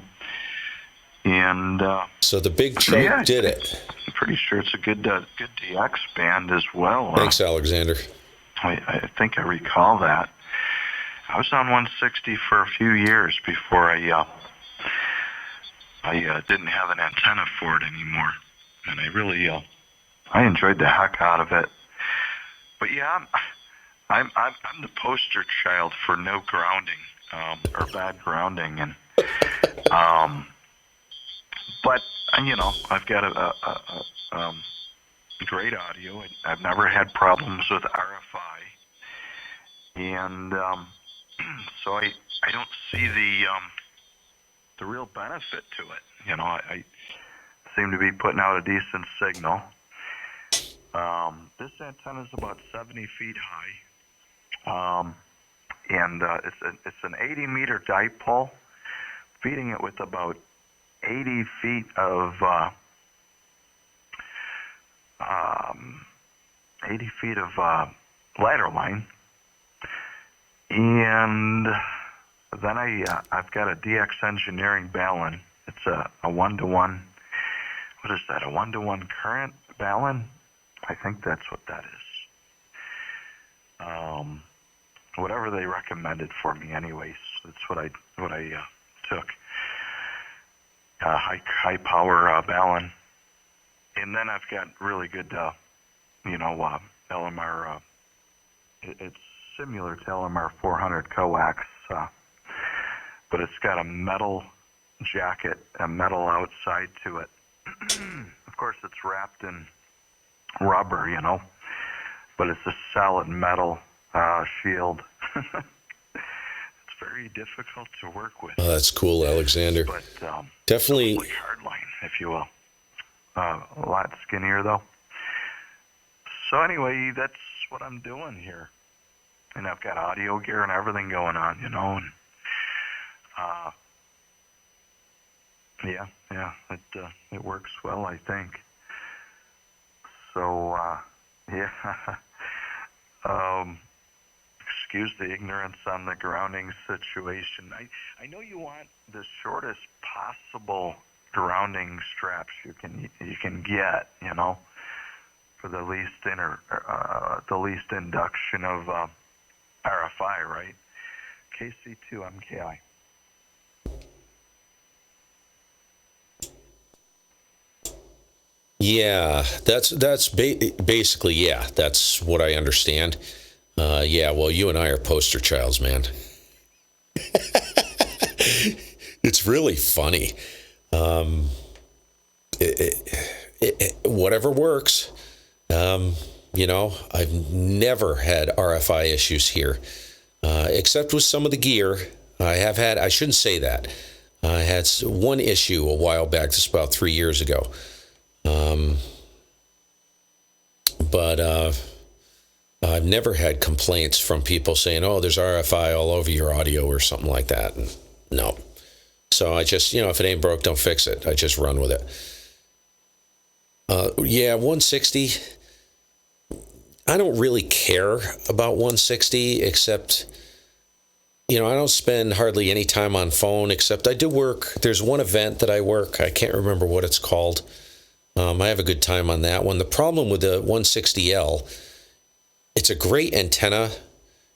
And So the big choke did it. I'm pretty sure it's a good DX band as well. Thanks, Alexander. I think I recall that. I was on 160 for a few years before I didn't have an antenna for it anymore, and I really I enjoyed the heck out of it. But yeah, I'm the poster child for no grounding or bad grounding, and but you know, I've got a great audio. I've never had problems with RFI, and so I don't see the real benefit to it. You know, I seem to be putting out a decent signal. This antenna is about 70 feet high, and it's an 80 meter dipole, feeding it with about 80 feet of 80 feet of ladder line, and then I've got a DX Engineering Balun. It's a 1-to-1. What is that? A 1-to-1 current Balun? I think that's what that is. Whatever they recommended for me, anyways. That's what I took. High power Balun, and then I've got really good, LMR. It's similar to LMR 400 coax, but it's got a metal jacket, a metal outside to it. Of course, it's wrapped in rubber, you know, but it's a solid metal shield. It's very difficult to work with. Oh, that's cool, Alexander. But definitely hardline, if you will. A lot skinnier, though. So anyway, that's what I'm doing here. And I've got audio gear and everything going on, you know. And it works well, I think. So excuse the ignorance on the grounding situation. I know you want the shortest possible grounding straps you can get, you know, for the least induction of RFI, right? KC2MKI. Yeah, that's basically, yeah, that's what I understand. Yeah, well, you and I are poster childs, man. It's really funny. Whatever works. You know, I've never had RFI issues here, except with some of the gear. I shouldn't say that. I had one issue a while back, this is about 3 years ago. But I've never had complaints from people saying, oh, there's RFI all over your audio or something like that. And no. So I just, if it ain't broke, don't fix it. I just run with it. Yeah, 160. I don't really care about 160, except, I don't spend hardly any time on phone, except I do work. There's one event that I work. I can't remember what it's called. I have a good time on that one. The problem with the 160L, it's a great antenna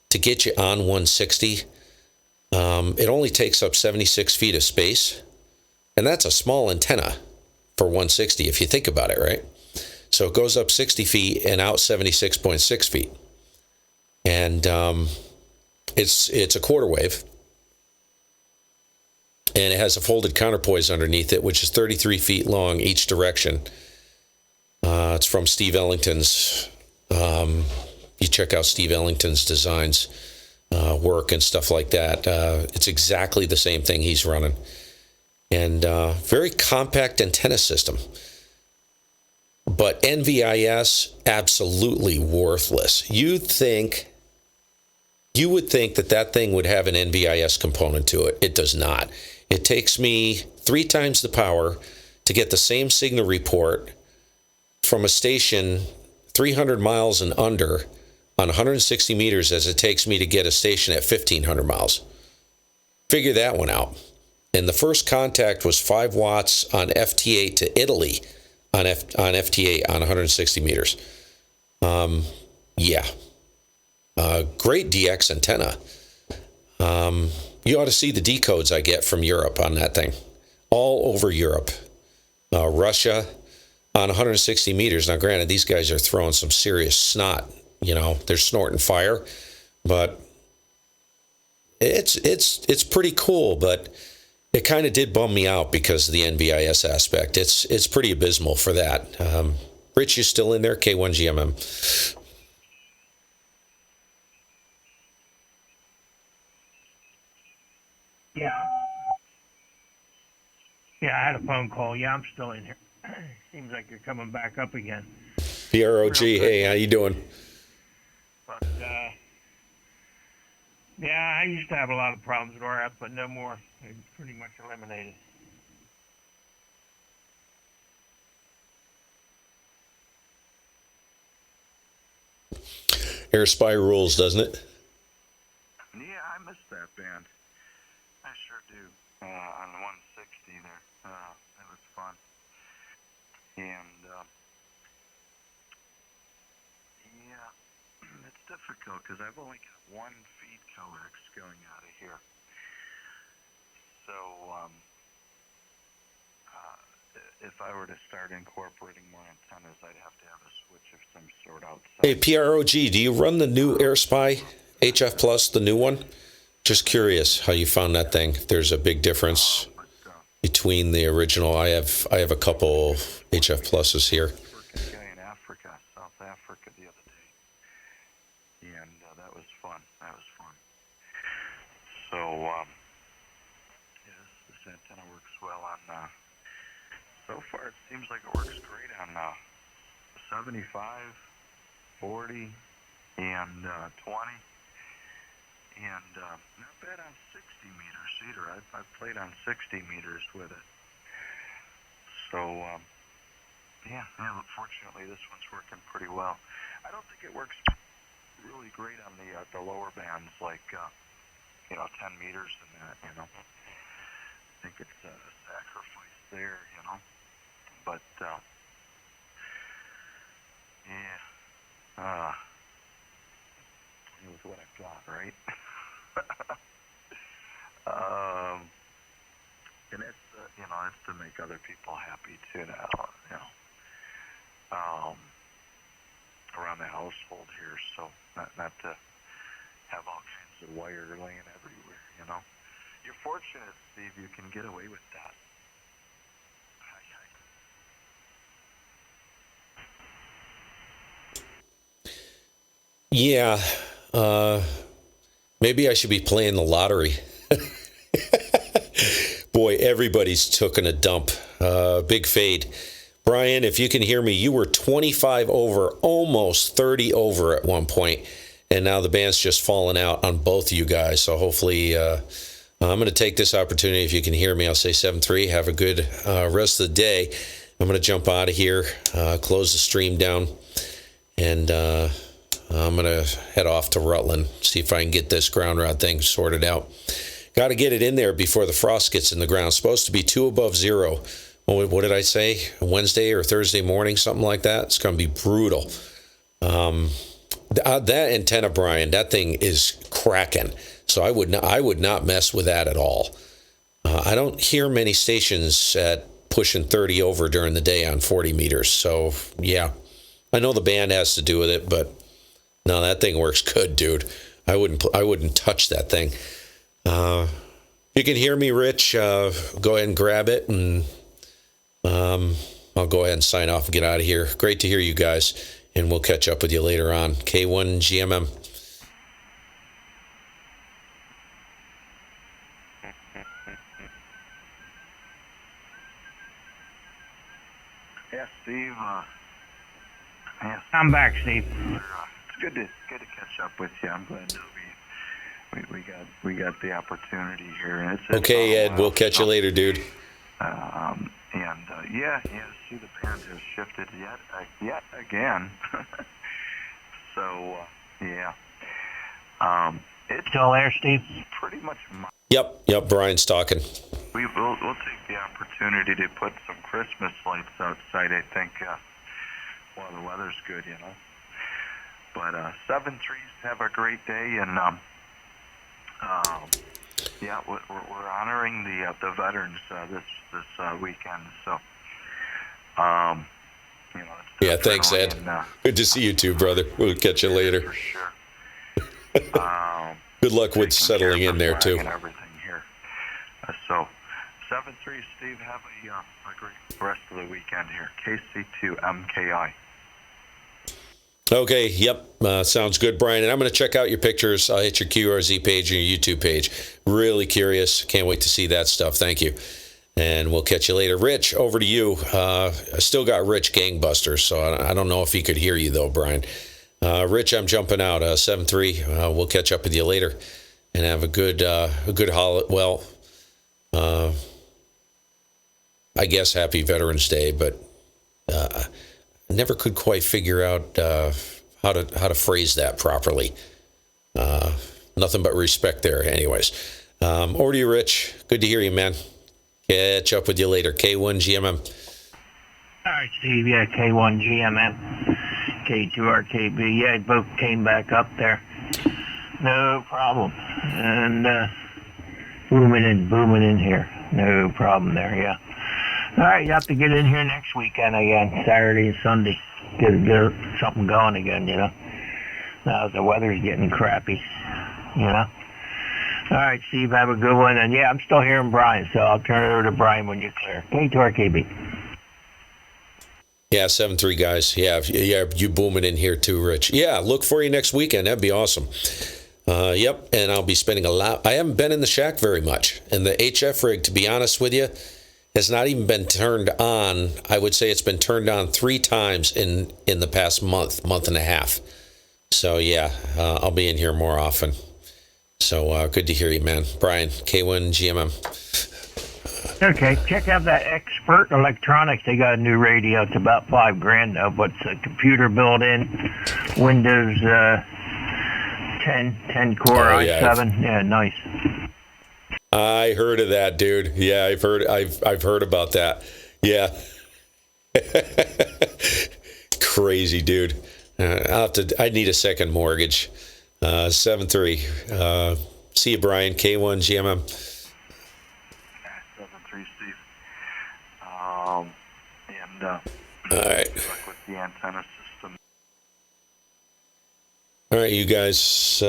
to get you on 160. It only takes up 76 feet of space, and that's a small antenna for 160 if you think about it, right? So it goes up 60 feet and out 76.6 feet. And it's a quarter wave. And it has a folded counterpoise underneath it, which is 33 feet long each direction. It's from Steve Ellington's. You check out Steve Ellington's designs, work and stuff like that. It's exactly the same thing he's running. and very compact antenna system. But NVIS, absolutely worthless. You would think that thing would have an NVIS component to it. It does not. It takes me 3 times the power to get the same signal report from a station 300 miles and under on 160 meters as it takes me to get a station at 1,500 miles. Figure that one out. And the first contact was 5 watts on FT8 to Italy on FT8 on 160 meters. Great DX antenna. You ought to see the decodes I get from Europe on that thing. All over Europe. Russia on 160 meters. Now, granted, these guys are throwing some serious snot. You know, they're snorting fire. But it's pretty cool, but it kind of did bum me out because of the NVIS aspect. It's pretty abysmal for that. Rich, you still in there? K1GMM. Yeah. Yeah, I had a phone call. Yeah, I'm still in here. Seems like you're coming back up again. PROG, hey, how you doing? But, yeah, I used to have a lot of problems with RF, but no more. It's pretty much eliminated. Air Spy rules, doesn't it? Yeah, I miss that band. I sure do. On the 160 there. That was fun. And, yeah, it's difficult because I've only got one feed coax going out of here. So, if I were to start incorporating more antennas, I'd have to have a switch of some sort outside. Hey, PROG, do you run the new Air Spy HF Plus, the new one? Just curious how you found that thing. If there's a big difference between the original. I have a couple HF Pluses here. Working guy in Africa, South Africa, the other day, and that was fun. So, this antenna works well on. So far, it seems like it works great on 75, 40, and 20. And not bad on 60 meters either. I've played on 60 meters with it. So, yeah, fortunately this one's working pretty well. I don't think it works really great on the lower bands like, 10 meters and that, I think it's a sacrifice there, But, yeah, it was what I got, right? And it's, it's to make other people happy too now, around the household here, so not to have all kinds of wire laying everywhere, You're fortunate, Steve, you can get away with that. Yeah, maybe I should be playing the lottery. Boy, everybody's taking a dump. Big fade. Brian, if you can hear me, you were 25 over, almost 30 over at one point, and now the band's just fallen out on both of you guys. So hopefully, I'm going to take this opportunity. If you can hear me, I'll say 7-3. Have a good rest of the day. I'm going to jump out of here, close the stream down, and I'm going to head off to Rutland, see if I can get this ground rod thing sorted out. Got to get it in there before the frost gets in the ground. It's supposed to be 2 above 0. What did I say? Wednesday or Thursday morning, something like that. It's going to be brutal. That antenna, Brian, that thing is cracking. So I would not mess with that at all. I don't hear many stations at pushing 30 over during the day on 40 meters. So yeah, I know the band has to do with it, but no, that thing works good, dude. I wouldn't touch that thing. You can hear me, Rich. Go ahead and grab it, and I'll go ahead and sign off and get out of here. Great to hear you guys, and we'll catch up with you later on. K1GMM. Yeah, Steve. Yeah, I'm back, Steve. it's good to catch up with you. I'm glad that we got the opportunity here. And it's Okay, been a Ed, while, we'll catch you so, later, dude. Yeah. See, the band has shifted yet again. So yeah. It's Still there, Steve? pretty much. Yep, Brian's talking. We'll take the opportunity to put some Christmas lights outside. I think while the weather's good, But 7-3s have a great day, and yeah, we're honoring the veterans this weekend. So Yeah, thanks, Ed. Good to see you too, brother. We'll catch you later. For sure. Good luck with settling in there too. And everything here. So 7-3, Steve. Have a great rest of the weekend here. KC2MKI. Okay, yep, sounds good, Brian. And I'm going to check out your pictures. I'll hit your QRZ page and your YouTube page. Really curious. Can't wait to see that stuff. Thank you. And we'll catch you later. Rich, over to you. I still got Rich gangbusters, so I don't know if he could hear you, though, Brian. Rich, I'm jumping out. 7-3. We'll catch up with you later and have a good holiday. Well, I guess happy Veterans Day, but I never could quite figure out how to phrase that properly. Nothing but respect there. Anyways, over to you, Rich. Good to hear you, man. Catch up with you later. K1GMM. All right, Steve. Yeah, K1GMM, K2RKB. Yeah, both came back up there. No problem. And booming in here. No problem there. Yeah. All right, you have to get in here next weekend again, Saturday and Sunday. Get something going again. Now the weather's getting crappy. All right, Steve, have a good one. And yeah, I'm still hearing Brian, so I'll turn it over to Brian when you're clear. K2RKB. Yeah, 7-3, guys. Yeah, you booming in here too, Rich. Yeah, look for you next weekend. That'd be awesome. Yep, and I'll be spending a lot. I haven't been in the shack very much. And the HF rig, to be honest with you, has not even been turned on. I would say it's been turned on 3 times in the past month and a half. So, yeah, I'll be in here more often. So good to hear you, man. Brian, K1GMM. Okay, check out that Expert Electronics. They got a new radio. It's about $5,000 though, but it's a computer built in, Windows 10 core i7. Yeah, nice. I heard of that, dude. Yeah, I've heard about that. Yeah. Crazy, dude. I need a second mortgage. 7-3. See you, Brian. K1GMM. 7-3, Steve. And all right. Good luck with the antenna system. All right, you guys.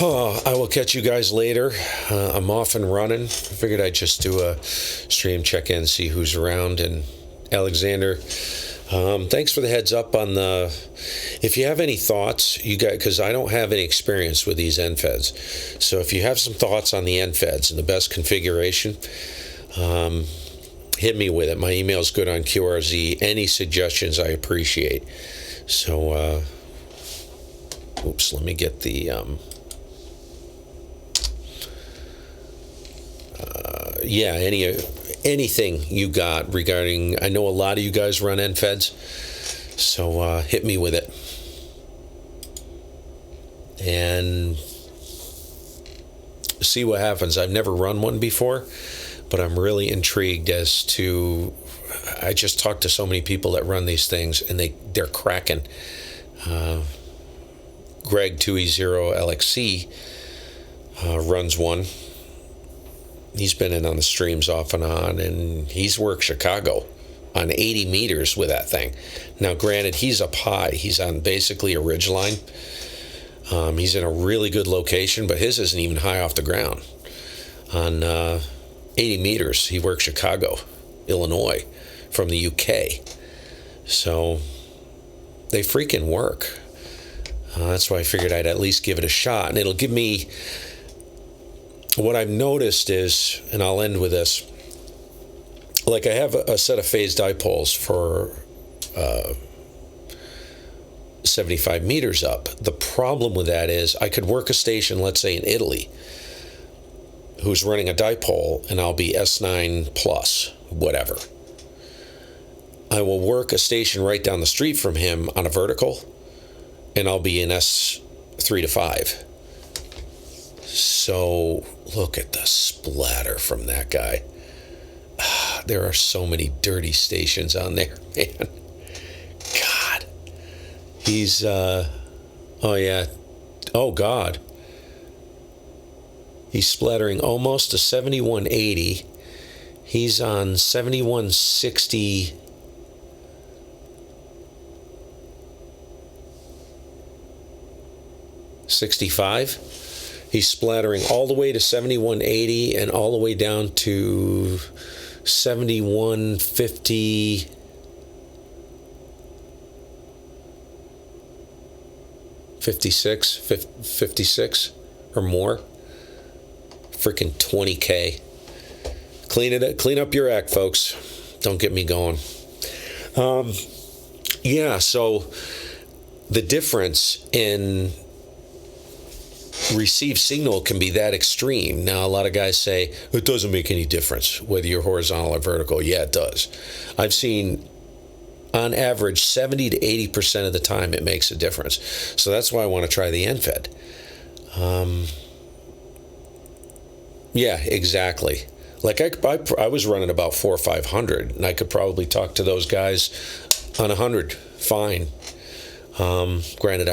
I will catch you guys later. I'm off and running. I figured I'd just do a stream check-in, see who's around. And Alexander, thanks for the heads up on the. If you have any thoughts, you got, because I don't have any experience with these NFEDs. So if you have some thoughts on the NFEDs and the best configuration, hit me with it. My email is good on QRZ. Any suggestions, I appreciate. So, oops, let me get the. Yeah, anything you got regarding. I know a lot of you guys run NFEDs, so hit me with it. And see what happens. I've never run one before, but I'm really intrigued as to. I just talked to so many people that run these things, and they're cracking. Greg 2E0 LXC runs one. He's been in on the streams off and on, and he's worked Chicago on 80 meters with that thing. Now, granted, he's up high. He's on basically a ridge line. He's in a really good location, but his isn't even high off the ground. On 80 meters, he worked Chicago, Illinois, from the UK. So they freaking work. That's why I figured I'd at least give it a shot, and it'll give me. What I've noticed is, and I'll end with this, like I have a set of phase dipoles for 75 meters up. The problem with that is I could work a station, let's say in Italy, who's running a dipole, and I'll be S9 plus, whatever. I will work a station right down the street from him on a vertical, and I'll be in S3 to 5. So look at the splatter from that guy. There are so many dirty stations on there, man. God. He's, oh yeah. Oh God. He's splattering almost to 7180. He's on 7160. .65. He's splattering all the way to 7180 and all the way down to 7150. 56 or more. Freaking 20K. Clean up your act, folks. Don't get me going. Yeah, so the difference in received signal can be that extreme. Now, a lot of guys say, it doesn't make any difference whether you're horizontal or vertical. Yeah, it does. I've seen, on average, 70 to 80% of the time it makes a difference. So that's why I want to try the NFED. Yeah, exactly. Like I was running about 400 or 500, and I could probably talk to those guys on 100 fine. Granted,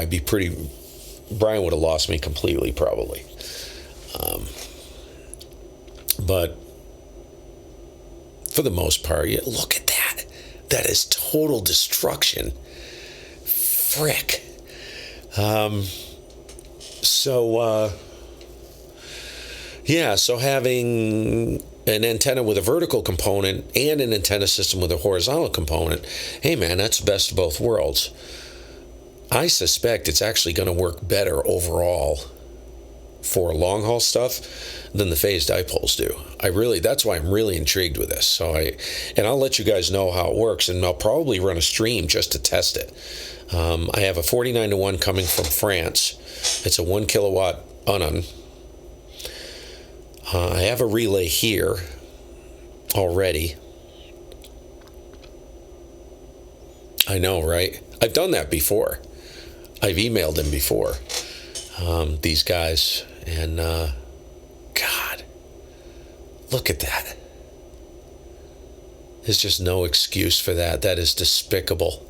Brian would have lost me completely probably. But for the most part, yeah, look at that. That is total destruction. Frick. So having an antenna with a vertical component and an antenna system with a horizontal component, hey man, that's the best of both worlds. I suspect it's actually going to work better overall for long haul stuff than the phased dipoles do. That's why I'm really intrigued with this. So I'll let you guys know how it works, and I'll probably run a stream just to test it. I have a 49-to-1 coming from France. It's a 1 kilowatt Unan. I have a relay here already. I know, right? I've done that before. I've emailed them before, these guys, and God, look at that. There's just no excuse for that. That is despicable.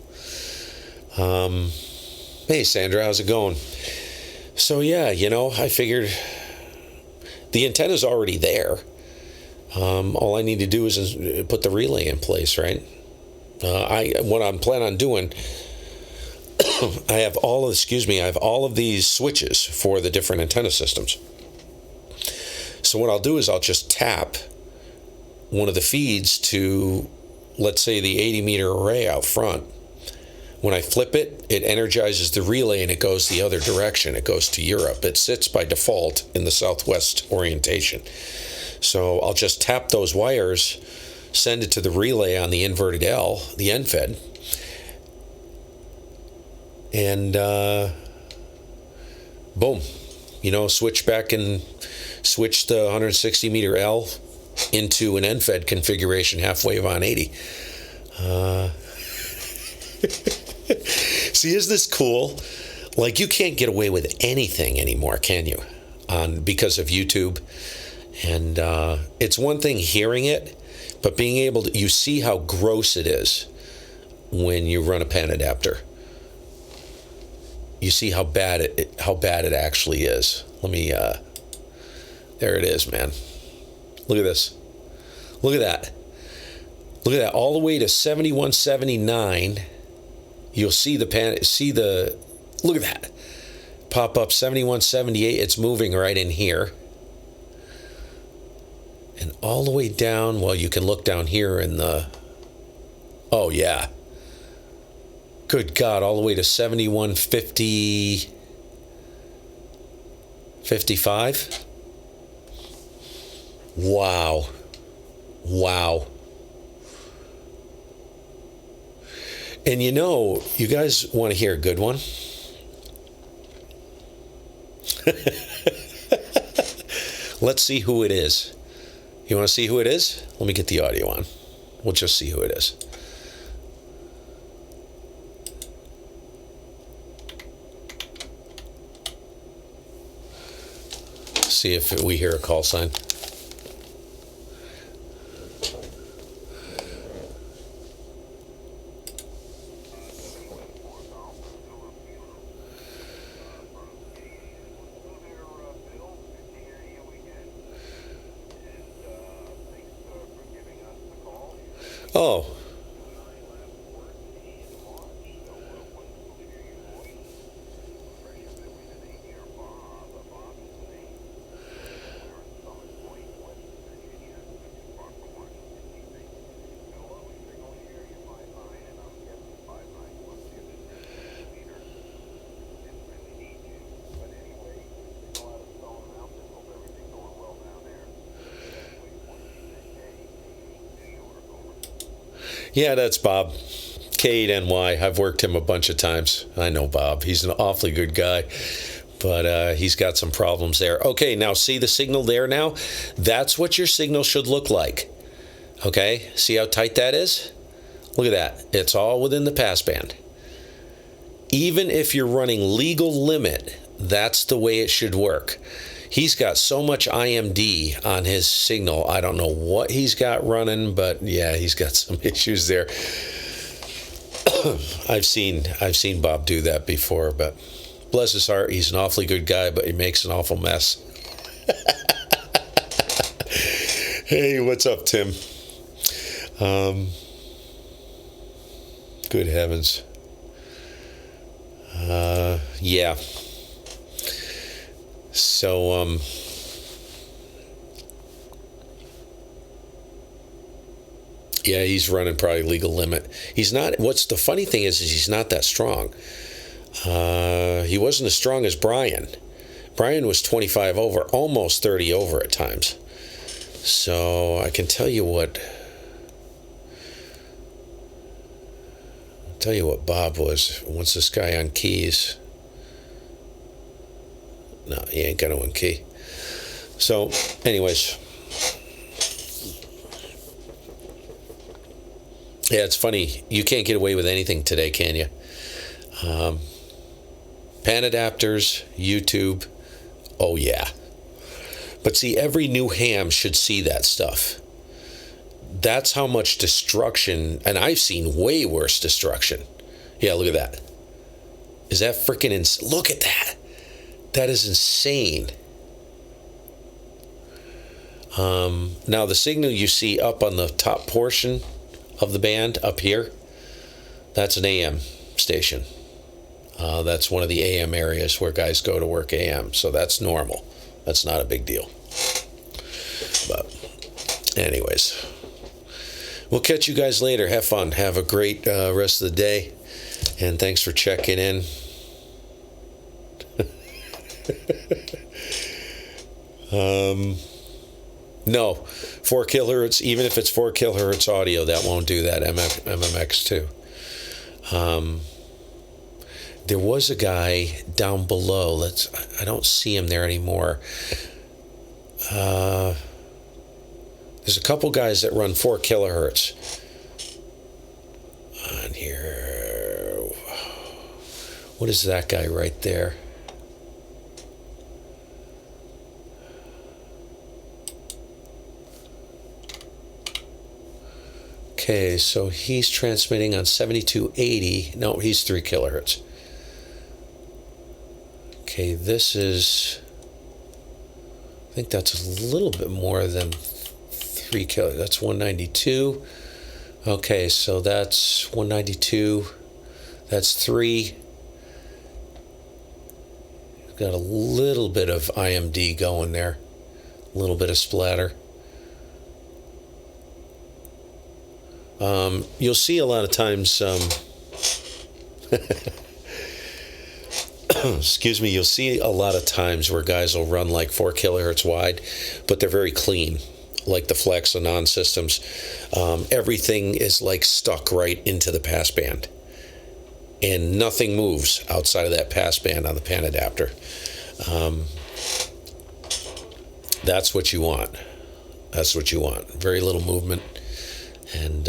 Hey, Sandra, how's it going? So, yeah, I figured the antenna's already there. All I need to do is put the relay in place, right? What I'm planning on doing, I have all of these switches for the different antenna systems. So what I'll do is I'll just tap one of the feeds to, let's say, the 80-meter array out front. When I flip it, it energizes the relay and it goes the other direction. It goes to Europe. It sits by default in the southwest orientation. So I'll just tap those wires, send it to the relay on the inverted L, the NFED, and boom, switch the 160-meter L into an NFED configuration half-wave on 80. See, isn't this cool? Like, you can't get away with anything anymore, can you? Because of YouTube. And it's one thing hearing it, but being able to, you see how gross it is when you run a pan adapter. You see how bad it actually is. Let me, there it is, man. Look at this. Look at that. Look at that, all the way to 7179. You'll see look at that. Pop up 7178, it's moving right in here. And all the way down, well, you can look down here in oh yeah. Good God, all the way to 7150, 55. Wow. And you guys want to hear a good one? Let's see who it is. You want to see who it is? Let me get the audio on. We'll just see who it is. See if we hear a call sign. Oh. Yeah, that's Bob. K1GMM. I've worked him a bunch of times. I know Bob. He's an awfully good guy, but he's got some problems there. Okay, now see the signal there now? That's what your signal should look like. Okay, see how tight that is? Look at that. It's all within the passband. Even if you're running legal limit, that's the way it should work. He's got so much IMD on his signal. I don't know what he's got running, but yeah, he's got some issues there. I've seen Bob do that before, but bless his heart, he's an awfully good guy, but he makes an awful mess. Hey, what's up, Tim? Good heavens. Yeah. So, yeah, he's running probably legal limit. He's not, what's the funny thing is he's not that strong. He wasn't as strong as Brian. Brian was 25 over, almost 30 over at times. So I can tell you what Bob was. What's this guy on keys? No, he ain't got one key. So, anyways. Yeah, it's funny. You can't get away with anything today, can you? Pan adapters, YouTube. Oh, yeah. But see, every new ham should see that stuff. That's how much destruction, and I've seen way worse destruction. Yeah, look at that. Is that freaking insane? Look at that. That is insane. Now, the signal you see up on the top portion of the band up here, that's an AM station. That's one of the AM areas where guys go to work AM. So that's normal. That's not a big deal. But anyways, we'll catch you guys later. Have fun. Have a great rest of the day. And thanks for checking in. No, 4 kilohertz, even if it's 4 kilohertz audio, that won't do that. MMX too. There was a guy down below. I don't see him there anymore. There's a couple guys that run 4 kilohertz on here. What is that guy right there? Okay, so he's transmitting on 7280. No, he's 3 kilohertz. Okay, this is, I think that's a little bit more than 3 kilohertz. That's 192. Okay, so that's 192. That's 3. Got a little bit of IMD going there. A little bit of splatter. You'll see a lot of times, excuse me, you'll see a lot of times where guys will run like 4 kilohertz wide, but they're very clean, like the Flex and non systems. Everything is like stuck right into the passband. and nothing moves outside of that pass band on the pan adapter. That's what you want. That's what you want. Very little movement. And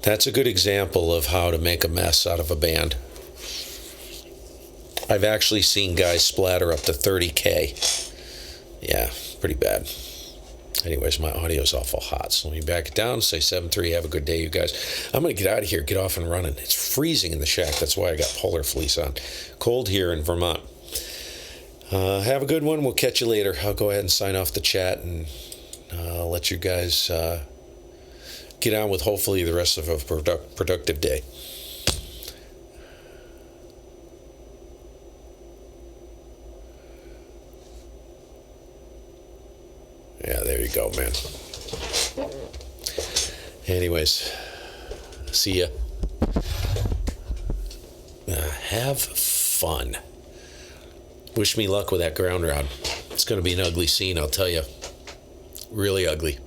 that's a good example of how to make a mess out of a band. I've actually seen guys splatter up to 30K. Yeah, pretty bad. Anyways, my audio's awful hot, so let me back it down, say 7-3, have a good day, you guys. I'm going to get out of here, get off and running. It's freezing in the shack. That's why I got polar fleece on. Cold here in Vermont. Have a good one. We'll catch you later. I'll go ahead and sign off the chat, and I'll let you guys get on with hopefully the rest of a productive day. Yeah, there you go, man. Anyways, see ya. Have fun. Wish me luck with that ground rod. It's going to be an ugly scene, I'll tell you. Really ugly.